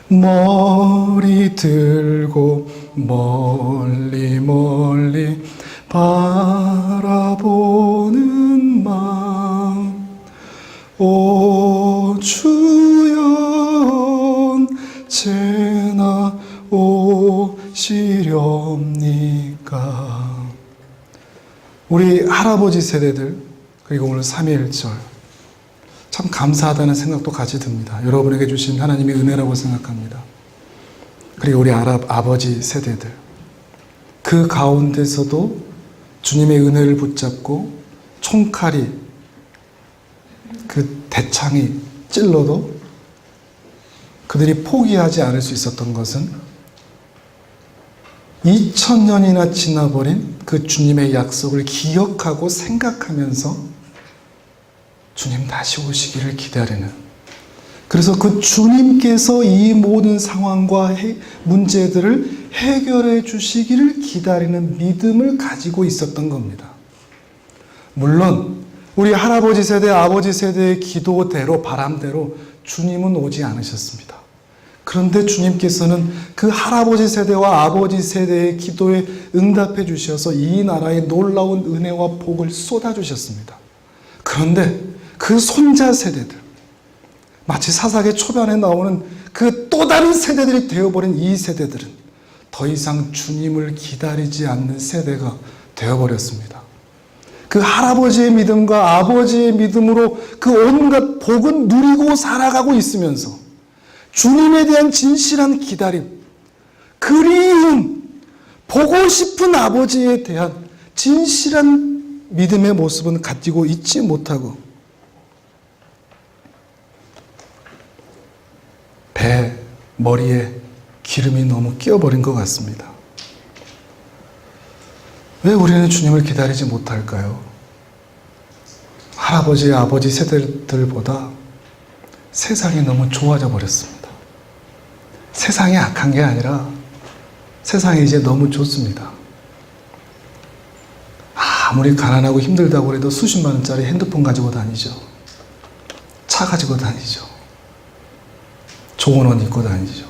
머리 들고 멀리 멀리 바라보는 마음, 오 주여 언제나 오시렵니까? 우리 할아버지 세대들, 그리고 오늘 3.1절 참 감사하다는 생각도 같이 듭니다. 여러분에게 주신 하나님의 은혜라고 생각합니다. 그리고 우리 아버지 세대들, 그 가운데서도 주님의 은혜를 붙잡고 총칼이, 그 대창이 찔러도 그들이 포기하지 않을 수 있었던 것은 2000년이나 지나버린 그 주님의 약속을 기억하고 생각하면서 주님 다시 오시기를 기다리는, 그래서 그 주님께서 이 모든 상황과 문제들을 해결해 주시기를 기다리는 믿음을 가지고 있었던 겁니다. 물론 우리 할아버지 세대, 아버지 세대의 기도대로, 바람대로 주님은 오지 않으셨습니다. 그런데 주님께서는 그 할아버지 세대와 아버지 세대의 기도에 응답해 주셔서 이 나라에 놀라운 은혜와 복을 쏟아주셨습니다. 그런데 그 손자 세대들, 마치 사사기 초반에 나오는 그 또 다른 세대들이 되어버린 이 세대들은 더 이상 주님을 기다리지 않는 세대가 되어버렸습니다. 그 할아버지의 믿음과 아버지의 믿음으로 그 온갖 복은 누리고 살아가고 있으면서 주님에 대한 진실한 기다림, 그리움, 보고 싶은 아버지에 대한 진실한 믿음의 모습은 가지고 있지 못하고 배 머리에 기름이 너무 끼어버린 것 같습니다. 왜 우리는 주님을 기다리지 못할까요? 할아버지, 아버지 세대들보다 세상이 너무 좋아져 버렸습니다. 세상이 악한 게 아니라 세상이 이제 너무 좋습니다. 아무리 가난하고 힘들다고 해도 수십만 원짜리 핸드폰 가지고 다니죠. 차 가지고 다니죠. 좋은 옷 입고 다니죠.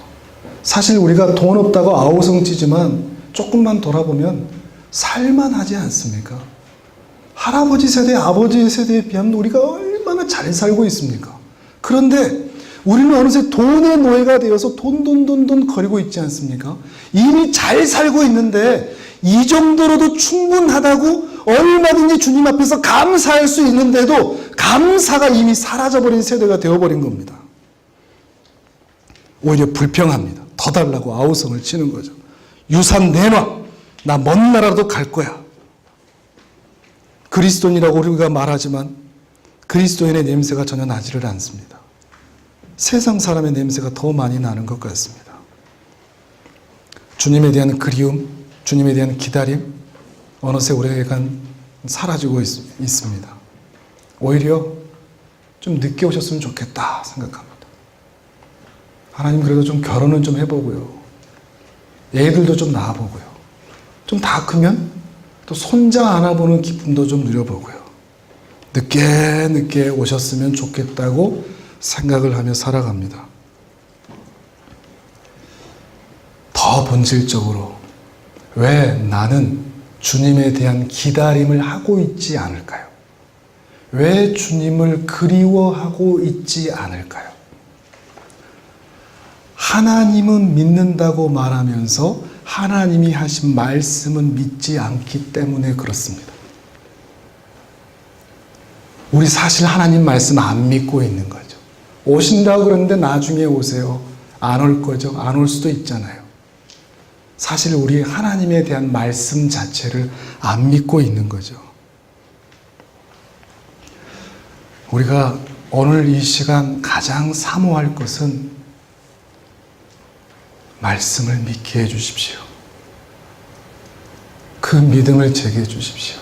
사실 우리가 돈 없다고 아우성치지만 조금만 돌아보면 살만하지 않습니까? 할아버지 세대, 아버지 세대에 비하면 우리가 얼마나 잘 살고 있습니까? 그런데 우리는 어느새 돈의 노예가 되어서 돈 거리고 있지 않습니까? 이미 잘 살고 있는데 이 정도로도 충분하다고 얼마든지 주님 앞에서 감사할 수 있는데도 감사가 이미 사라져버린 세대가 되어버린 겁니다. 오히려 불평합니다. 더 달라고 아우성을 치는 거죠. 유산 내놔. 나 먼 나라도 갈 거야. 그리스도인이라고 우리가 말하지만 그리스도인의 냄새가 전혀 나지를 않습니다. 세상 사람의 냄새가 더 많이 나는 것 같습니다. 주님에 대한 그리움, 주님에 대한 기다림, 어느새 우리에게 사라지고 있습니다. 오히려 좀 늦게 오셨으면 좋겠다 생각합니다. 하나님 그래도 좀 결혼은 좀 해보고요. 애들도 좀 낳아보고요. 좀 다 크면 또 손자 안아보는 기쁨도 좀 누려보고요. 늦게 오셨으면 좋겠다고 생각을 하며 살아갑니다. 더 본질적으로 왜 나는 주님에 대한 기다림을 하고 있지 않을까요? 왜 주님을 그리워하고 있지 않을까요? 하나님은 믿는다고 말하면서 하나님이 하신 말씀은 믿지 않기 때문에 그렇습니다. 우리 사실 하나님 말씀 안 믿고 있는 거죠. 오신다고 그러는데 나중에 오세요. 안 올 거죠. 안 올 수도 있잖아요. 사실 우리 하나님에 대한 말씀 자체를 안 믿고 있는 거죠. 우리가 오늘 이 시간 가장 사모할 것은 말씀을 믿게 해주십시오. 그 믿음을 제게 해주십시오.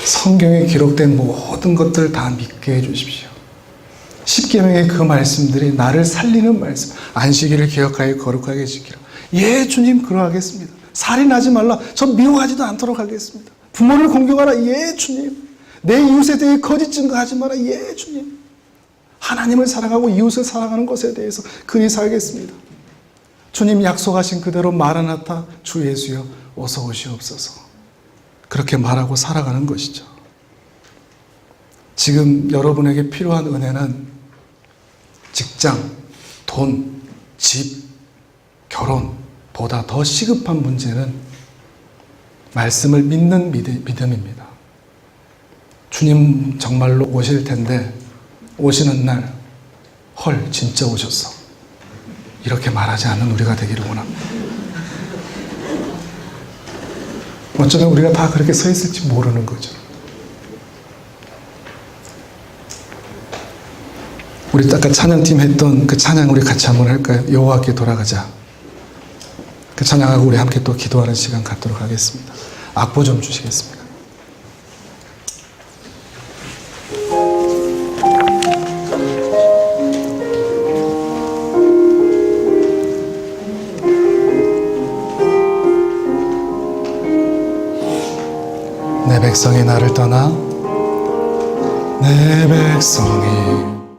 성경에 기록된 모든 것들을 다 믿게 해주십시오. 십계명의 그 말씀들이 나를 살리는 말씀, 안식일을 기억하여 거룩하게 지키라. 예, 주님 그러하겠습니다. 살인하지 말라. 저 미워하지도 않도록 하겠습니다. 부모를 공경하라. 예, 주님. 내 이웃에 대해 거짓 증거하지 마라. 예, 주님. 하나님을 사랑하고 이웃을 사랑하는 것에 대해서 그리 살겠습니다. 주님 약속하신 그대로 마라나타 주 예수여 어서 오시옵소서. 그렇게 말하고 살아가는 것이죠. 지금 여러분에게 필요한 은혜는 직장, 돈, 집, 결혼보다 더 시급한 문제는 말씀을 믿는 믿음입니다. 주님 정말로 오실 텐데 오시는 날 헐 진짜 오셨어. 이렇게 말하지 않는 우리가 되기를 원합니다. 어쩌면 우리가 다 그렇게 서 있을지 모르는 거죠. 우리 아까 찬양팀 했던 그 찬양 우리 같이 한번 할까요? 여호와께 돌아가자. 그 찬양하고 우리 함께 또 기도하는 시간 갖도록 하겠습니다. 악보 좀 주시겠습니까? 내 백성이 나를 떠나 내 백성이